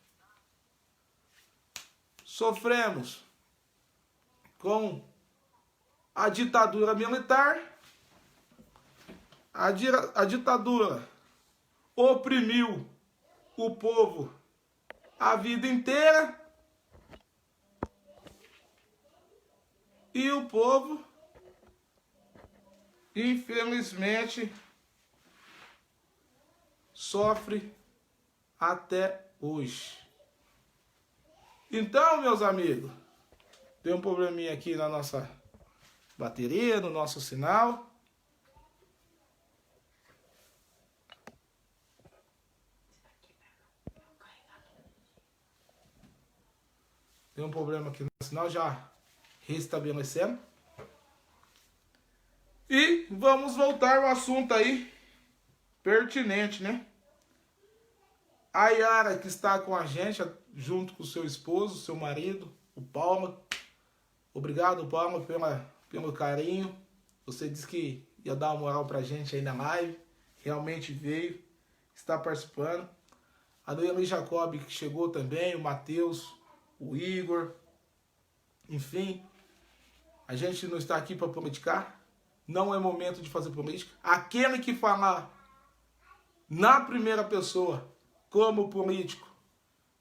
com a ditadura militar. A ditadura oprimiu o povo a vida inteira e o povo, infelizmente, sofre até hoje. Então, meus amigos, tem um probleminha aqui na nossa bateria, no nosso sinal. Tem um problema aqui no sinal, já restabelecendo. E vamos voltar ao assunto aí, pertinente, né? A Yara, que está com a gente, junto com o seu esposo, seu marido, o Palma. Obrigado, Palma, pelo carinho. Você disse que ia dar uma moral pra gente aí na live. Realmente veio, está participando. A Noemi Jacob, que chegou também, o Matheus, o Igor. Enfim, a gente não está aqui para politicar. Não é momento de fazer política. Aquele que falar na primeira pessoa como político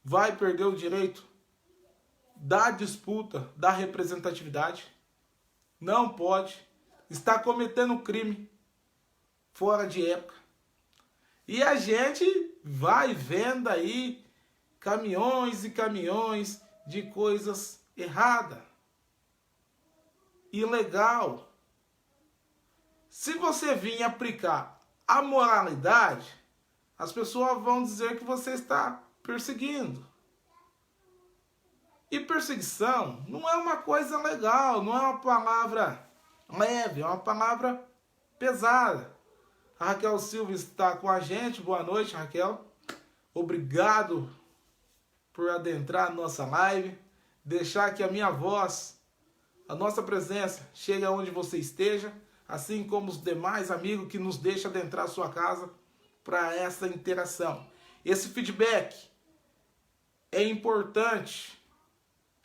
vai perder o direito da disputa, da representatividade. Não pode. Está cometendo crime fora de época. E a gente vai vendo aí caminhões e caminhões de coisas erradas, ilegal. Se você vir aplicar a moralidade, as pessoas vão dizer que você está perseguindo. E perseguição não é uma coisa legal, não é uma palavra leve, é uma palavra pesada. A Raquel Silva está com a gente. Boa noite, Raquel. Obrigado por adentrar a nossa live, deixar que a minha voz, a nossa presença chegue aonde você esteja, assim como os demais amigos que nos deixam adentrar a sua casa para essa interação. Esse feedback é importante.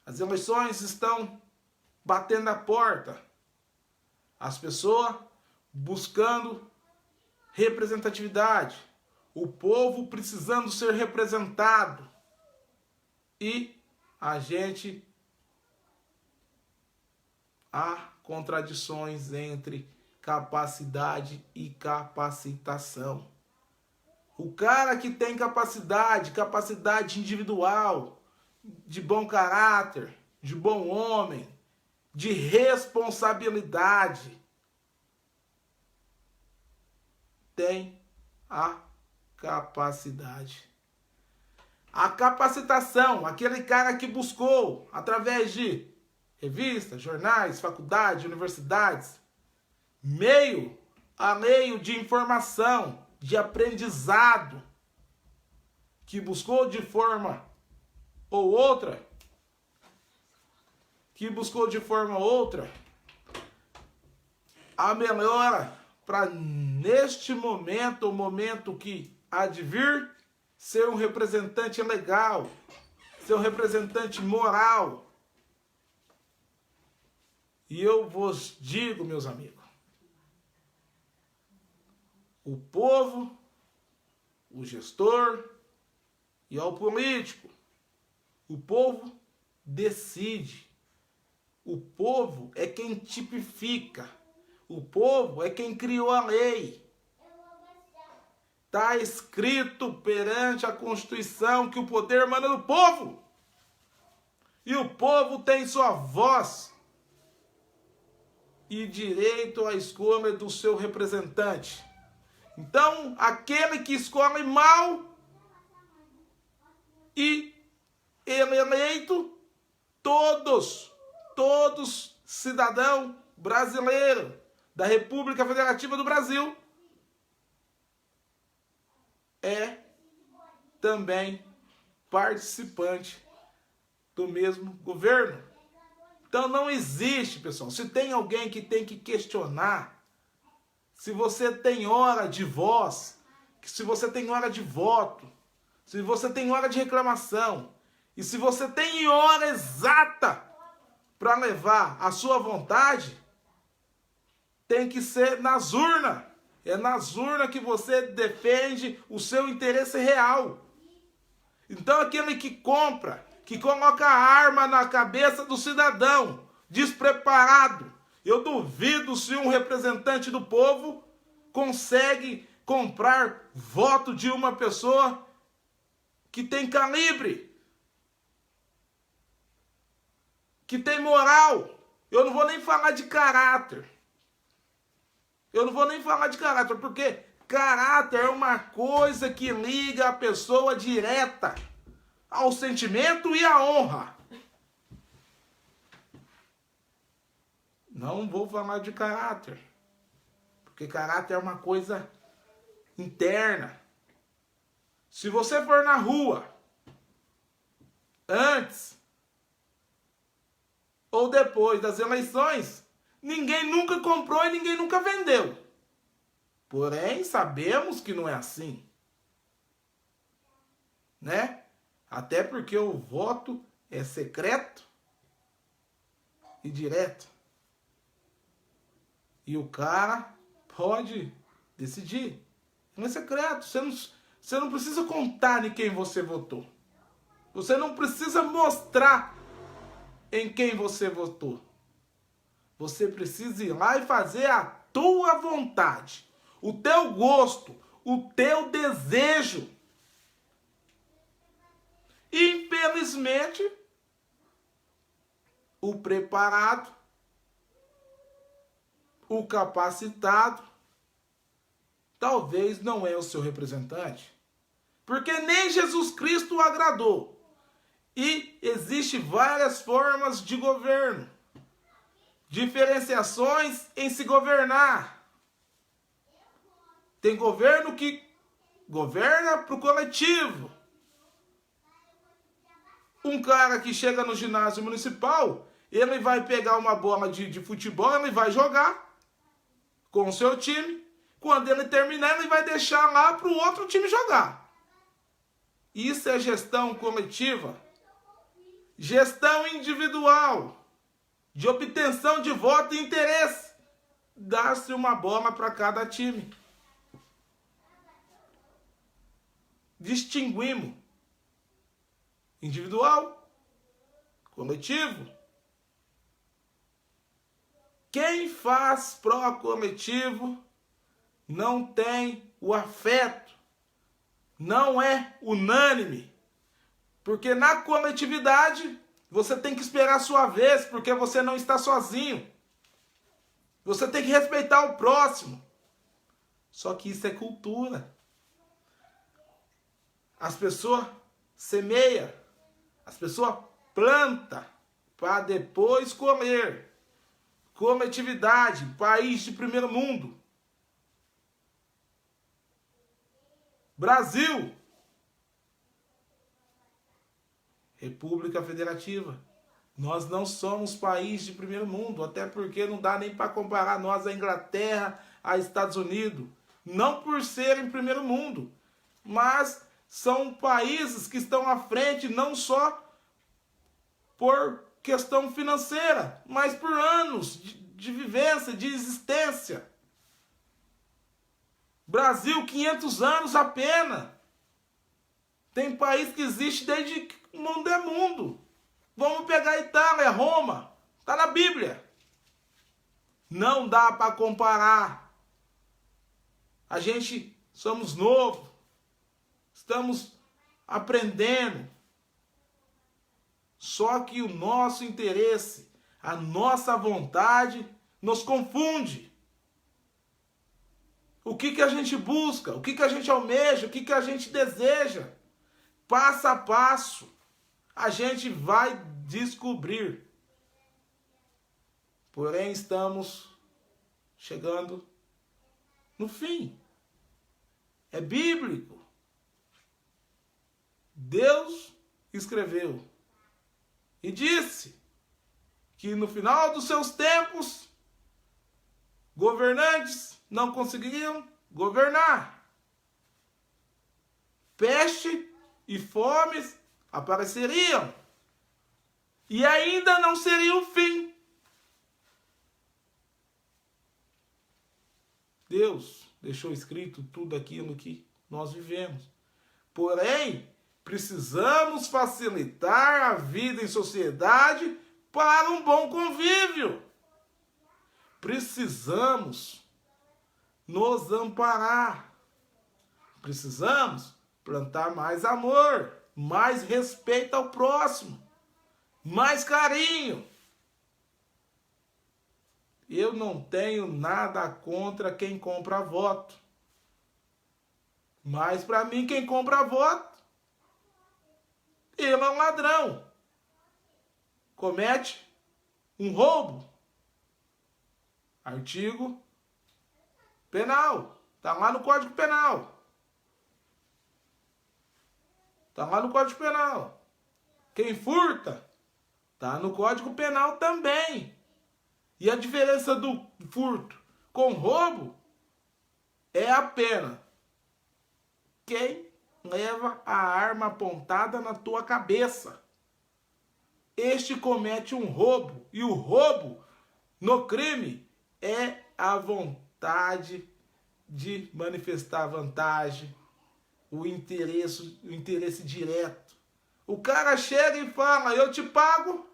As eleições estão batendo a porta. As pessoas buscando representatividade. O povo precisando ser representado. E a gente... há contradições entre capacidade e capacitação. O cara que tem capacidade individual, de bom caráter, de bom homem, de responsabilidade, tem a capacidade. A capacitação, aquele cara que buscou, através de revistas, jornais, faculdades, universidades, meio de informação, de aprendizado, que buscou de forma ou outra, a melhora para neste momento, o momento que há de vir, ser um representante legal, ser um representante moral. E eu vos digo, meus amigos, o povo, o gestor e ao político, o povo decide. O povo é quem tipifica. O povo é quem criou a lei. Está escrito perante a Constituição que o poder emana do povo. E o povo tem sua voz e direito à escolha do seu representante. Então, aquele que escolhe mal e ele eleito, todos cidadão brasileiro da República Federativa do Brasil, é também participante do mesmo governo. Então não existe, pessoal. Se tem alguém que tem que questionar, se você tem hora de voz, se você tem hora de voto, se você tem hora de reclamação, e se você tem hora exata para levar a sua vontade, tem que ser nas urnas. É nas urnas que você defende o seu interesse real. Então aquele que compra, que coloca a arma na cabeça do cidadão, despreparado, eu duvido se um representante do povo consegue comprar voto de uma pessoa que tem calibre, que tem moral. Eu não vou nem falar de caráter. Porque caráter é uma coisa que liga a pessoa direta ao sentimento e à honra. Não vou falar de caráter, porque caráter é uma coisa interna. Se você for na rua, antes ou depois das eleições, ninguém nunca comprou e ninguém nunca vendeu. Porém, sabemos que não é assim, né? Até porque o voto é secreto e direto. E o cara pode decidir. Não é secreto. Você não precisa contar em quem você votou. Você não precisa mostrar em quem você votou. Você precisa ir lá e fazer a tua vontade, o teu gosto, o teu desejo. Infelizmente, o preparado, o capacitado, talvez não é o seu representante. Porque nem Jesus Cristo o agradou. E existem várias formas de governo. Diferenciações em se governar. Tem governo que governa para o coletivo. Um cara que chega no ginásio municipal, ele vai pegar uma bola de futebol, ele vai jogar com o seu time. Quando ele terminar, ele vai deixar lá para o outro time jogar. Isso é gestão coletiva. Gestão individual. De obtenção de voto e interesse. Dá-se uma bola para cada time. Distinguimos individual, coletivo. Quem faz pró-coletivo não tem o afeto, não é unânime. Porque na coletividade você tem que esperar a sua vez, porque você não está sozinho. Você tem que respeitar o próximo. Só que isso é cultura. As pessoas semeiam, as pessoas plantam para depois comer. Coletividade, país de primeiro mundo. Brasil, República Federativa. Nós não somos país de primeiro mundo, até porque não dá nem para comparar nós à Inglaterra, a Estados Unidos. Não por serem primeiro mundo, mas são países que estão à frente não só por questão financeira, mas por anos de vivência, de existência. Brasil, 500 anos apenas. Tem país que existe desde que o mundo é mundo. Vamos pegar a Itália, Roma. Está na Bíblia. Não dá para comparar. A gente somos novos. Estamos aprendendo. Só que o nosso interesse, a nossa vontade nos confunde. O que a gente busca, o que a gente almeja, o que a gente deseja. Passo a passo, a gente vai descobrir. Porém, estamos chegando no fim. É bíblico. Deus escreveu e disse que no final dos seus tempos, governantes não conseguiriam governar. Peste e fomes apareceriam. E ainda não seria o fim. Deus deixou escrito tudo aquilo que nós vivemos. Porém, precisamos facilitar a vida em sociedade para um bom convívio. Precisamos nos amparar. Precisamos plantar mais amor, mais respeito ao próximo, mais carinho. Eu não tenho nada contra quem compra voto. Mas para mim, quem compra voto, ele é um ladrão. Comete um roubo. Artigo penal. Está lá no Código Penal. Está lá no Código Penal. Quem furta, está no Código Penal também. E a diferença do furto com roubo é a pena. Quem leva a arma apontada na tua cabeça, este comete um roubo. E o roubo no crime é a vontade de manifestar vantagem, o interesse direto. O cara chega e fala: eu te pago,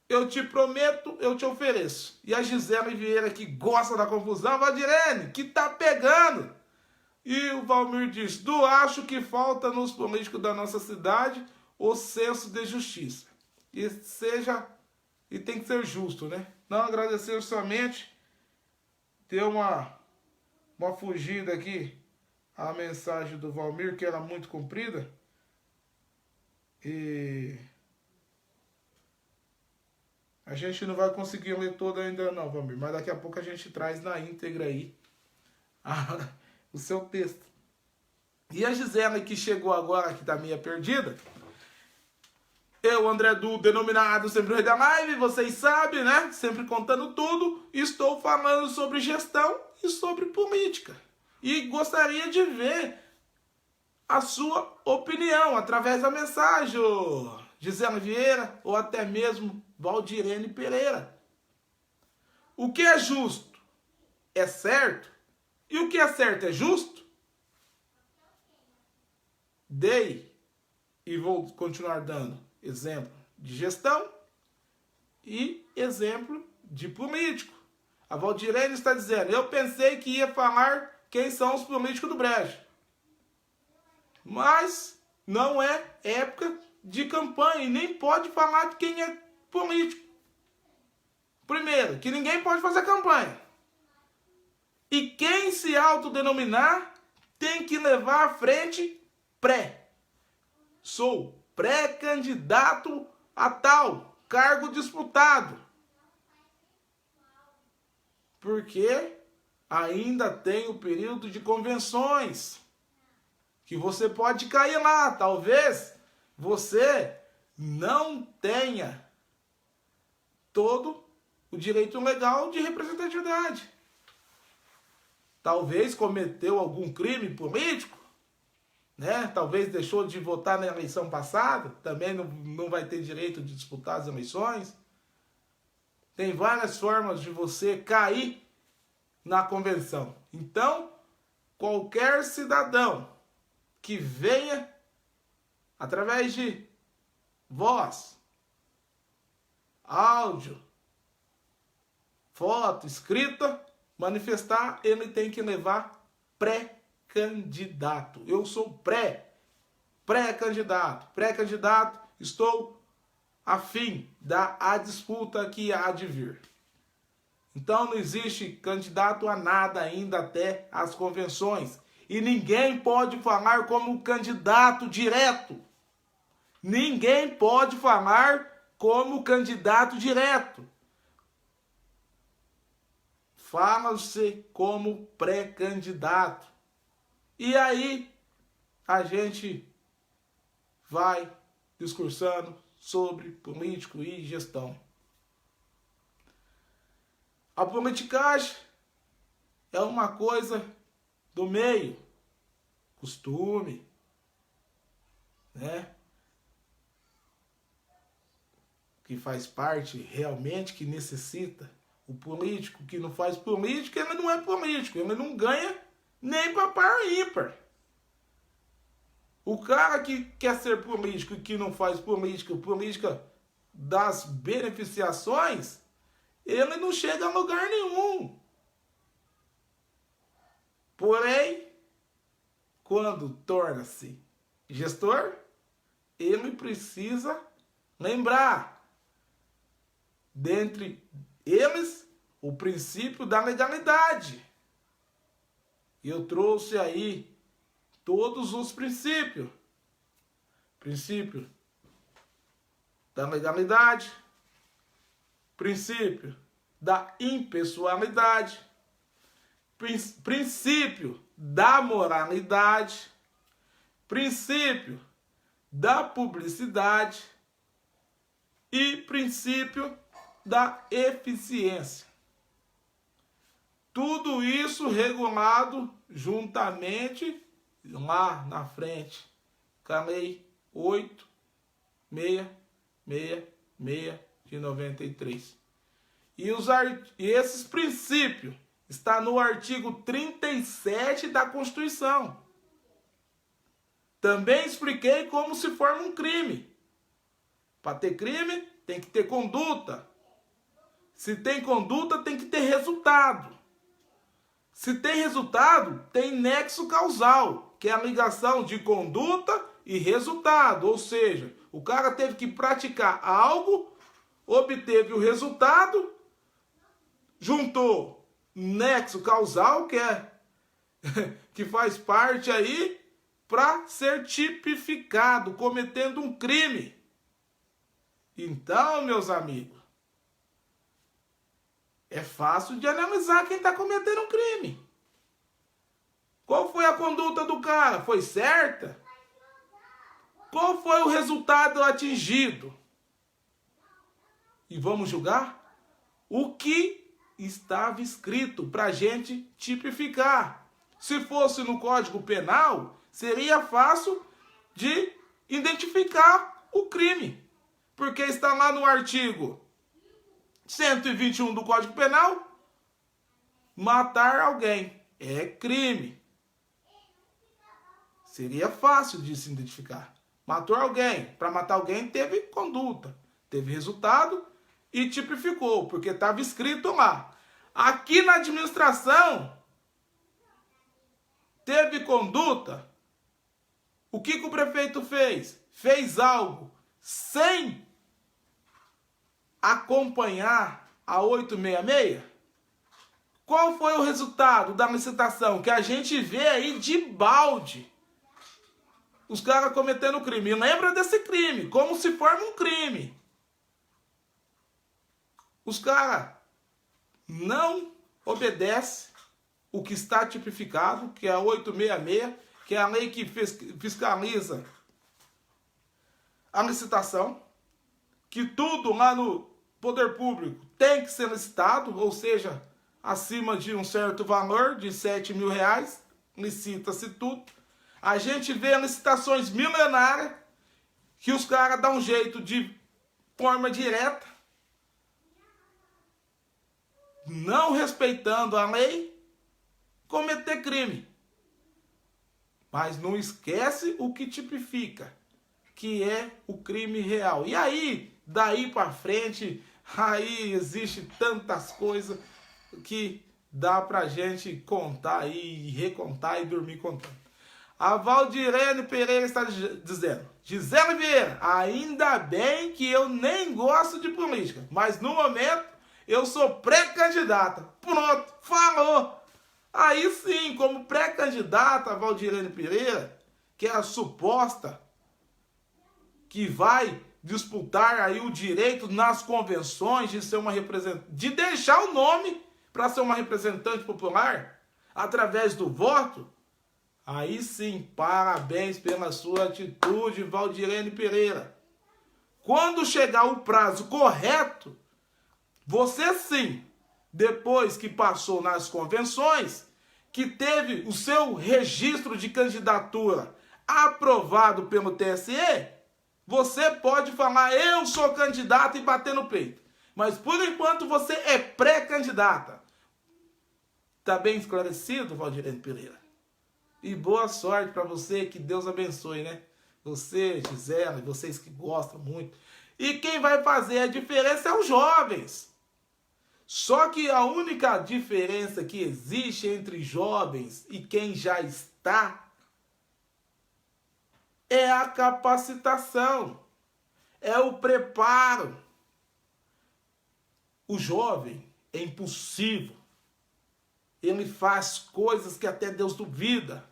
eu te prometo, eu te ofereço. E a Gisele Vieira, que gosta da confusão, Valdirene, que tá pegando. E o Valmir diz: do acho que falta nos políticos da nossa cidade o senso de justiça. E tem que ser justo, né? Não agradecer somente. Deu uma fugida aqui a mensagem do Valmir, que era muito comprida. E a gente não vai conseguir ler toda ainda não, Valmir. Mas daqui a pouco a gente traz na íntegra aí o seu texto. E a Gisele, que chegou agora, que tá meio perdida. Eu, André Du, denominado sempre o rei da live, vocês sabem, né? Sempre contando tudo. Estou falando sobre gestão e sobre política. E gostaria de ver a sua opinião através da mensagem, Gisele Vieira, ou até mesmo Valdirene Pereira. O que é justo é certo? E o que é certo é justo? Dei, e vou continuar dando, exemplo de gestão e exemplo de político. A Valdirene está dizendo: eu pensei que ia falar quem são os políticos do Brejo. Mas não é época de campanha e nem pode falar de quem é político. Primeiro, que ninguém pode fazer campanha. E quem se autodenominar tem que levar à frente pré. Sou pré-candidato a tal cargo disputado. Porque ainda tem o período de convenções, que você pode cair lá. Talvez você não tenha todo o direito legal de representatividade. Talvez cometeu algum crime político, né? Talvez deixou de votar na eleição passada, também não vai ter direito de disputar as eleições. Tem várias formas de você cair na convenção. Então, qualquer cidadão que venha, através de voz, áudio, foto, escrita, manifestar, ele tem que levar pré-candidato. Eu sou pré. pré-candidato. Pré-candidato, estou a fim da disputa que há de vir. Então não existe candidato a nada ainda até as convenções. E ninguém pode falar como candidato direto. Ninguém pode falar como candidato direto. Fala-se como pré-candidato. E aí a gente vai discursando sobre político e gestão. A politicagem é uma coisa do meio, costume, né? Que faz parte realmente, que necessita. O político que não faz política, ele não é político, ele não ganha nem para par ímpar. O cara que quer ser político e que não faz política, política das beneficiações, ele não chega a lugar nenhum. Porém, quando torna-se gestor, ele precisa lembrar, dentre eles, o princípio da legalidade. Eu trouxe aí todos os princípios. Princípio da legalidade, princípio da impessoalidade, princípio da moralidade, princípio da publicidade e princípio da eficiência. Tudo isso regulado juntamente lá na frente com a Lei 8.666 de 93. E esses princípios estão no artigo 37 da Constituição. Também expliquei como se forma um crime. Para ter crime, tem que ter conduta. Se tem conduta, tem que ter resultado. Se tem resultado, tem nexo causal, que é a ligação de conduta e resultado. Ou seja, o cara teve que praticar algo, obteve o resultado, juntou nexo causal, que faz parte aí, para ser tipificado, cometendo um crime. Então, meus amigos, é fácil de analisar quem está cometendo um crime. Qual foi a conduta do cara? Foi certa? Qual foi o resultado atingido? E vamos julgar o que estava escrito para a gente tipificar. Se fosse no Código Penal, seria fácil de identificar o crime. Porque está lá no artigo 121 do Código Penal, matar alguém é crime. Seria fácil de se identificar. Matou alguém. Para matar alguém teve conduta, teve resultado e tipificou, porque estava escrito lá. Aqui na administração, teve conduta. O que o prefeito fez? Fez algo sem acompanhar a 866? Qual foi o resultado da licitação? Que a gente vê aí de balde. Os caras cometendo crime. Lembra desse crime, como se forma um crime. Os caras não obedecem o que está tipificado, que é a 866, que é a lei que fiscaliza a licitação, que tudo lá no poder público tem que ser licitado, ou seja, acima de um certo valor, de 7 mil reais, licita-se tudo. A gente vê licitações milionárias, que os caras dão um jeito de forma direta, não respeitando a lei, cometer crime. Mas não esquece o que tipifica, que é o crime real. E aí, daí para frente, aí existe tantas coisas que dá pra gente contar e recontar e dormir contando. A Valdirene Pereira está dizendo: Gisele Vieira, ainda bem que eu nem gosto de política, mas no momento eu sou pré-candidata. Pronto, falou. Aí sim, como pré-candidata, a Valdirene Pereira, que é a suposta que vai disputar aí o direito nas convenções de ser uma representante, de deixar o nome para ser uma representante popular através do voto. Aí sim, parabéns pela sua atitude, Valdirene Pereira. Quando chegar o prazo correto, você sim, depois que passou nas convenções, que teve o seu registro de candidatura aprovado pelo TSE, você pode falar: eu sou candidato, e bater no peito. Mas por enquanto você é pré-candidata. Tá bem esclarecido, Valdirene Pereira? E boa sorte para você, que Deus abençoe, né? Você, Gisele, vocês que gostam muito. E quem vai fazer a diferença é os jovens. Só que a única diferença que existe entre jovens e quem já está é a capacitação, é o preparo. O jovem é impulsivo. Ele faz coisas que até Deus duvida.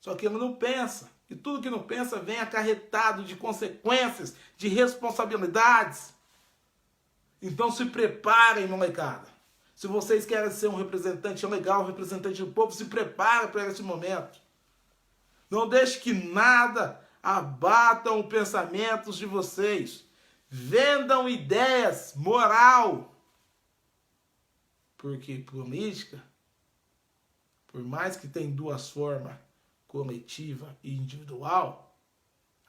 Só que ele não pensa. E tudo que não pensa vem acarretado de consequências, de responsabilidades. Então se preparem, molecada. Se vocês querem ser um representante legal, um representante do povo, se preparem para esse momento. Não deixe que nada abata os pensamentos de vocês. Vendam ideias, moral. Porque política, por mais que tenha duas formas, coletiva e individual,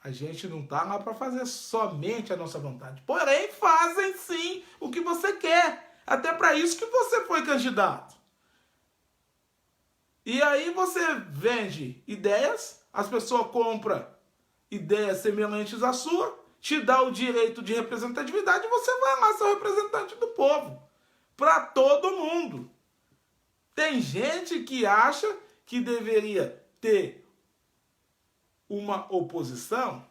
a gente não está lá para fazer somente a nossa vontade. Porém, fazem sim o que você quer. Até para isso que você foi candidato. E aí você vende ideias, as pessoas compram ideias semelhantes à sua, te dá o direito de representatividade e você vai lá ser o representante do povo. Para todo mundo. Tem gente que acha que deveria ter uma oposição.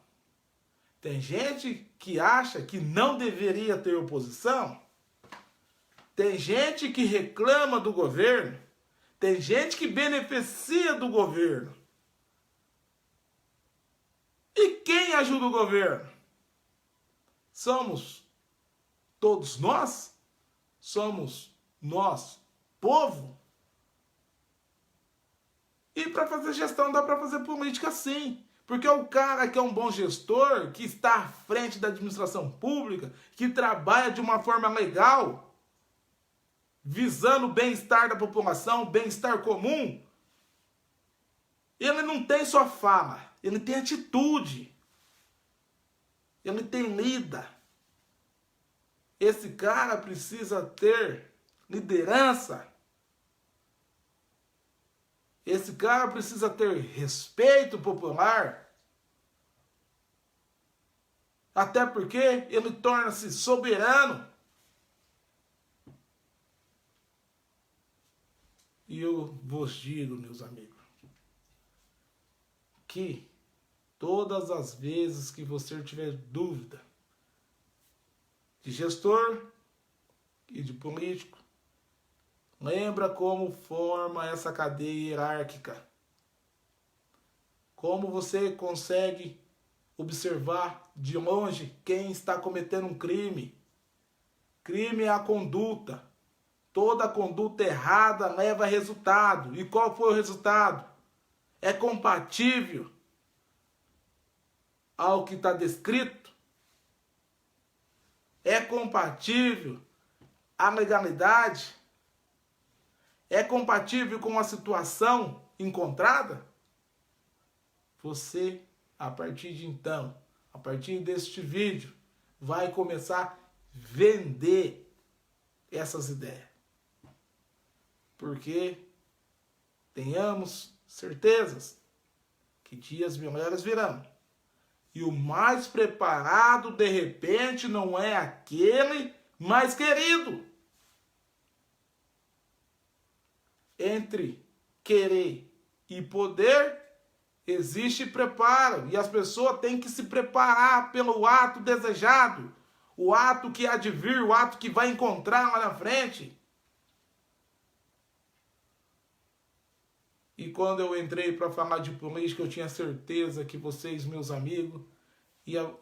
Tem gente que acha que não deveria ter oposição. Tem gente que reclama do governo. Tem gente que beneficia do governo. E quem ajuda o governo? Somos todos nós? Somos nós, povo? E para fazer gestão dá para fazer política sim. Porque o cara que é um bom gestor, que está à frente da administração pública, que trabalha de uma forma legal, visando o bem-estar da população, o bem-estar comum, ele não tem só fala, ele tem atitude. Ele tem lida. Esse cara precisa ter liderança. Esse cara precisa ter respeito popular. Até porque ele torna-se soberano. E eu vos digo, meus amigos, que todas as vezes que você tiver dúvida de gestor e de político, lembra como forma essa cadeia hierárquica. Como você consegue observar de longe quem está cometendo um crime. Crime é a conduta. Toda conduta errada leva a resultado. E qual foi o resultado? É compatível ao que está descrito? É compatível à legalidade? É compatível com a situação encontrada? Você, a partir de então, a partir deste vídeo, vai começar a vender essas ideias. Porque tenhamos certezas que dias melhores virão. E o mais preparado, de repente, não é aquele mais querido. Entre querer e poder, Existe preparo e as pessoas têm que se preparar pelo ato desejado, o ato que há de vir, o ato que vai encontrar lá na frente. E quando eu entrei para falar de política, eu tinha certeza que vocês, meus amigos, iriam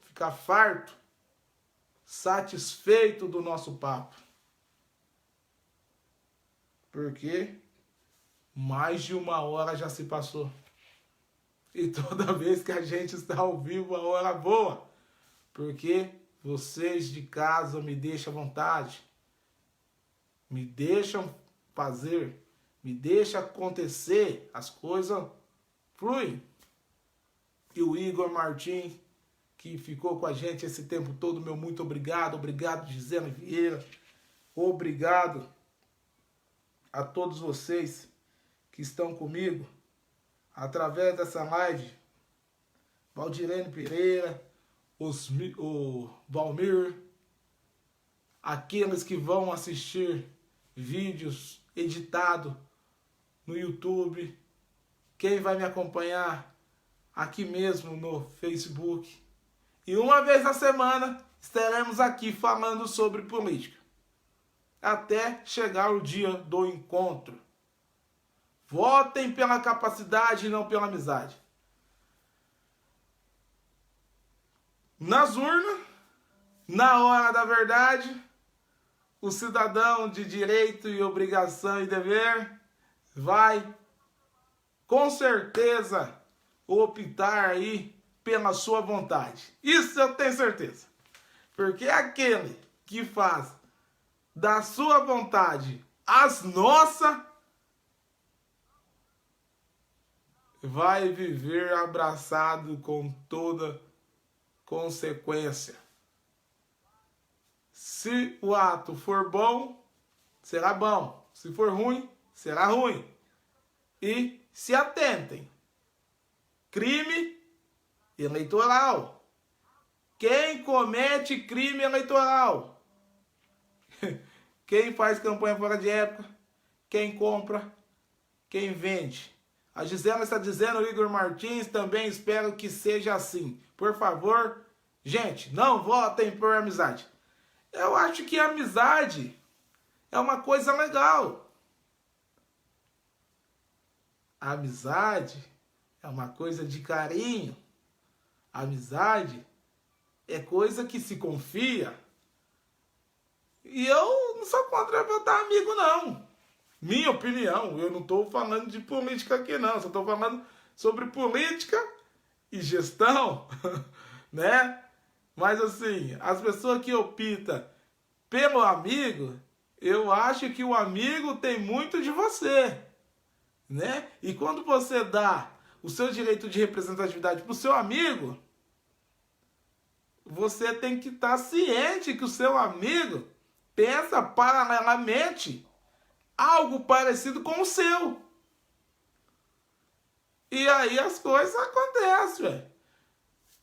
ficar farto, satisfeito do nosso papo. Porque mais de 1 hora já se passou. E toda vez que a gente está ao vivo, a hora voa. Porque vocês de casa me deixam à vontade. Me deixam fazer. Me deixam acontecer. As coisas fluem. E o Igor Martins, que ficou com a gente esse tempo todo, meu muito obrigado. Obrigado, Gisele Vieira. Obrigado a todos vocês que estão comigo através dessa live. Valdirene Pereira, o Valmir, aqueles que vão assistir vídeos editados no YouTube, quem vai me acompanhar aqui mesmo no Facebook. E uma vez na semana estaremos aqui falando sobre política, até chegar o dia do encontro. Votem pela capacidade e não pela amizade. Nas urnas, na hora da verdade, o cidadão de direito e obrigação e dever vai, com certeza, optar aí pela sua vontade. Isso eu tenho certeza. Porque aquele que faz da sua vontade as nossas, vai viver abraçado com toda consequência. Se o ato for bom, será bom. Se for ruim, será ruim. E se atentem. Crime eleitoral. Quem comete crime eleitoral? Quem faz campanha fora de época? Quem compra? Quem vende? A Gisela está dizendo, o Igor Martins, também espero que seja assim. Por favor, gente, não votem por amizade. Eu acho que a amizade é uma coisa legal. A amizade é uma coisa de carinho. A amizade é coisa que se confia. E eu não sou contra votar amigo, não. Minha opinião, eu não estou falando de política aqui, não. Só estou falando sobre política e gestão, né? Mas assim, as pessoas que optam pelo amigo, eu acho que o amigo tem muito de você, né? E quando você dá o seu direito de representatividade para o seu amigo, você tem que estar ciente que o seu amigo pensa paralelamente algo parecido com o seu. E aí as coisas acontecem, velho.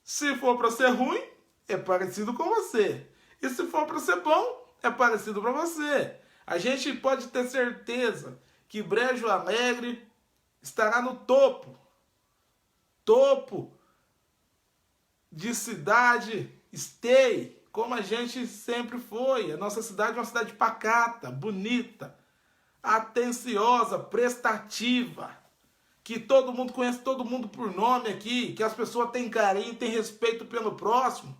Se for para ser ruim, é parecido com você. E se for para ser bom, é parecido para você. A gente pode ter certeza que Brejo Alegre estará no topo. Topo de cidade, stay, como a gente sempre foi. A nossa cidade é uma cidade pacata, bonita, atenciosa, prestativa, que todo mundo conhece todo mundo por nome aqui, que as pessoas têm carinho, têm respeito pelo próximo.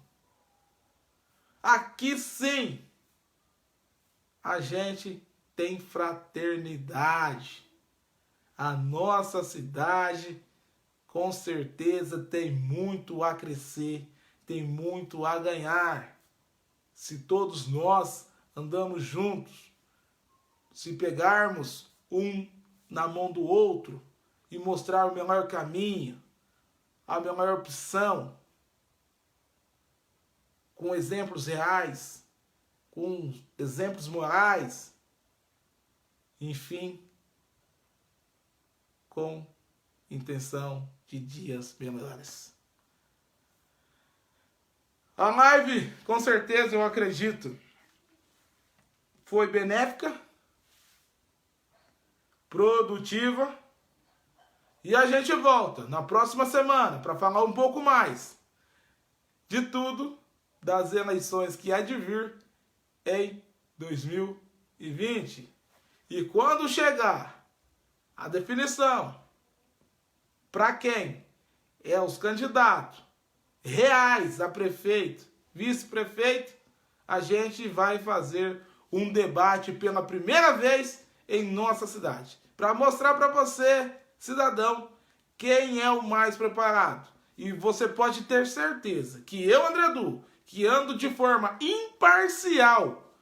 Aqui sim, a gente tem fraternidade. A nossa cidade, com certeza, tem muito a crescer, tem muito a ganhar. Se todos nós andamos juntos, se pegarmos um na mão do outro e mostrar o melhor caminho, a melhor opção, com exemplos reais, com exemplos morais, enfim, com intenção de dias melhores. A live, com certeza, eu acredito, foi benéfica, produtiva E a gente volta na próxima semana para falar um pouco mais de tudo das eleições que há de vir em 2020. E quando chegar a definição para quem é os candidatos reais a prefeito, vice-prefeito, a gente vai fazer um debate pela primeira vez em nossa cidade, para mostrar para você, cidadão, quem é o mais preparado. E você pode ter certeza que eu, André Du, que ando de forma imparcial,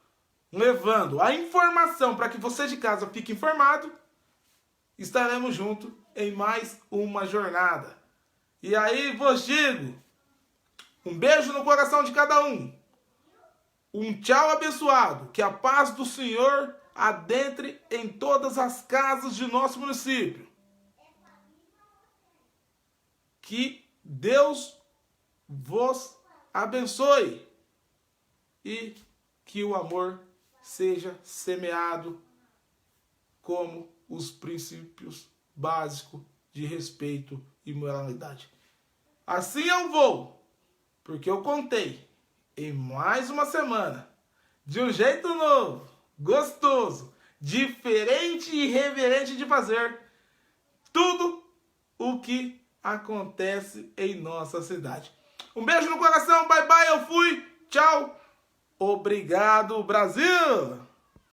levando a informação para que você de casa fique informado, estaremos juntos em mais uma jornada. E aí vos digo, um beijo no coração de cada um. Um tchau abençoado. Que a paz do Senhor adentre em todas as casas de nosso município. Que Deus vos abençoe. E que o amor seja semeado como os princípios básicos de respeito e moralidade. Assim eu vou, porque eu contei em mais uma semana, de um jeito novo, gostoso, diferente e irreverente de fazer tudo o que acontece em nossa cidade. Um beijo no coração, bye bye, eu fui, tchau, obrigado Brasil!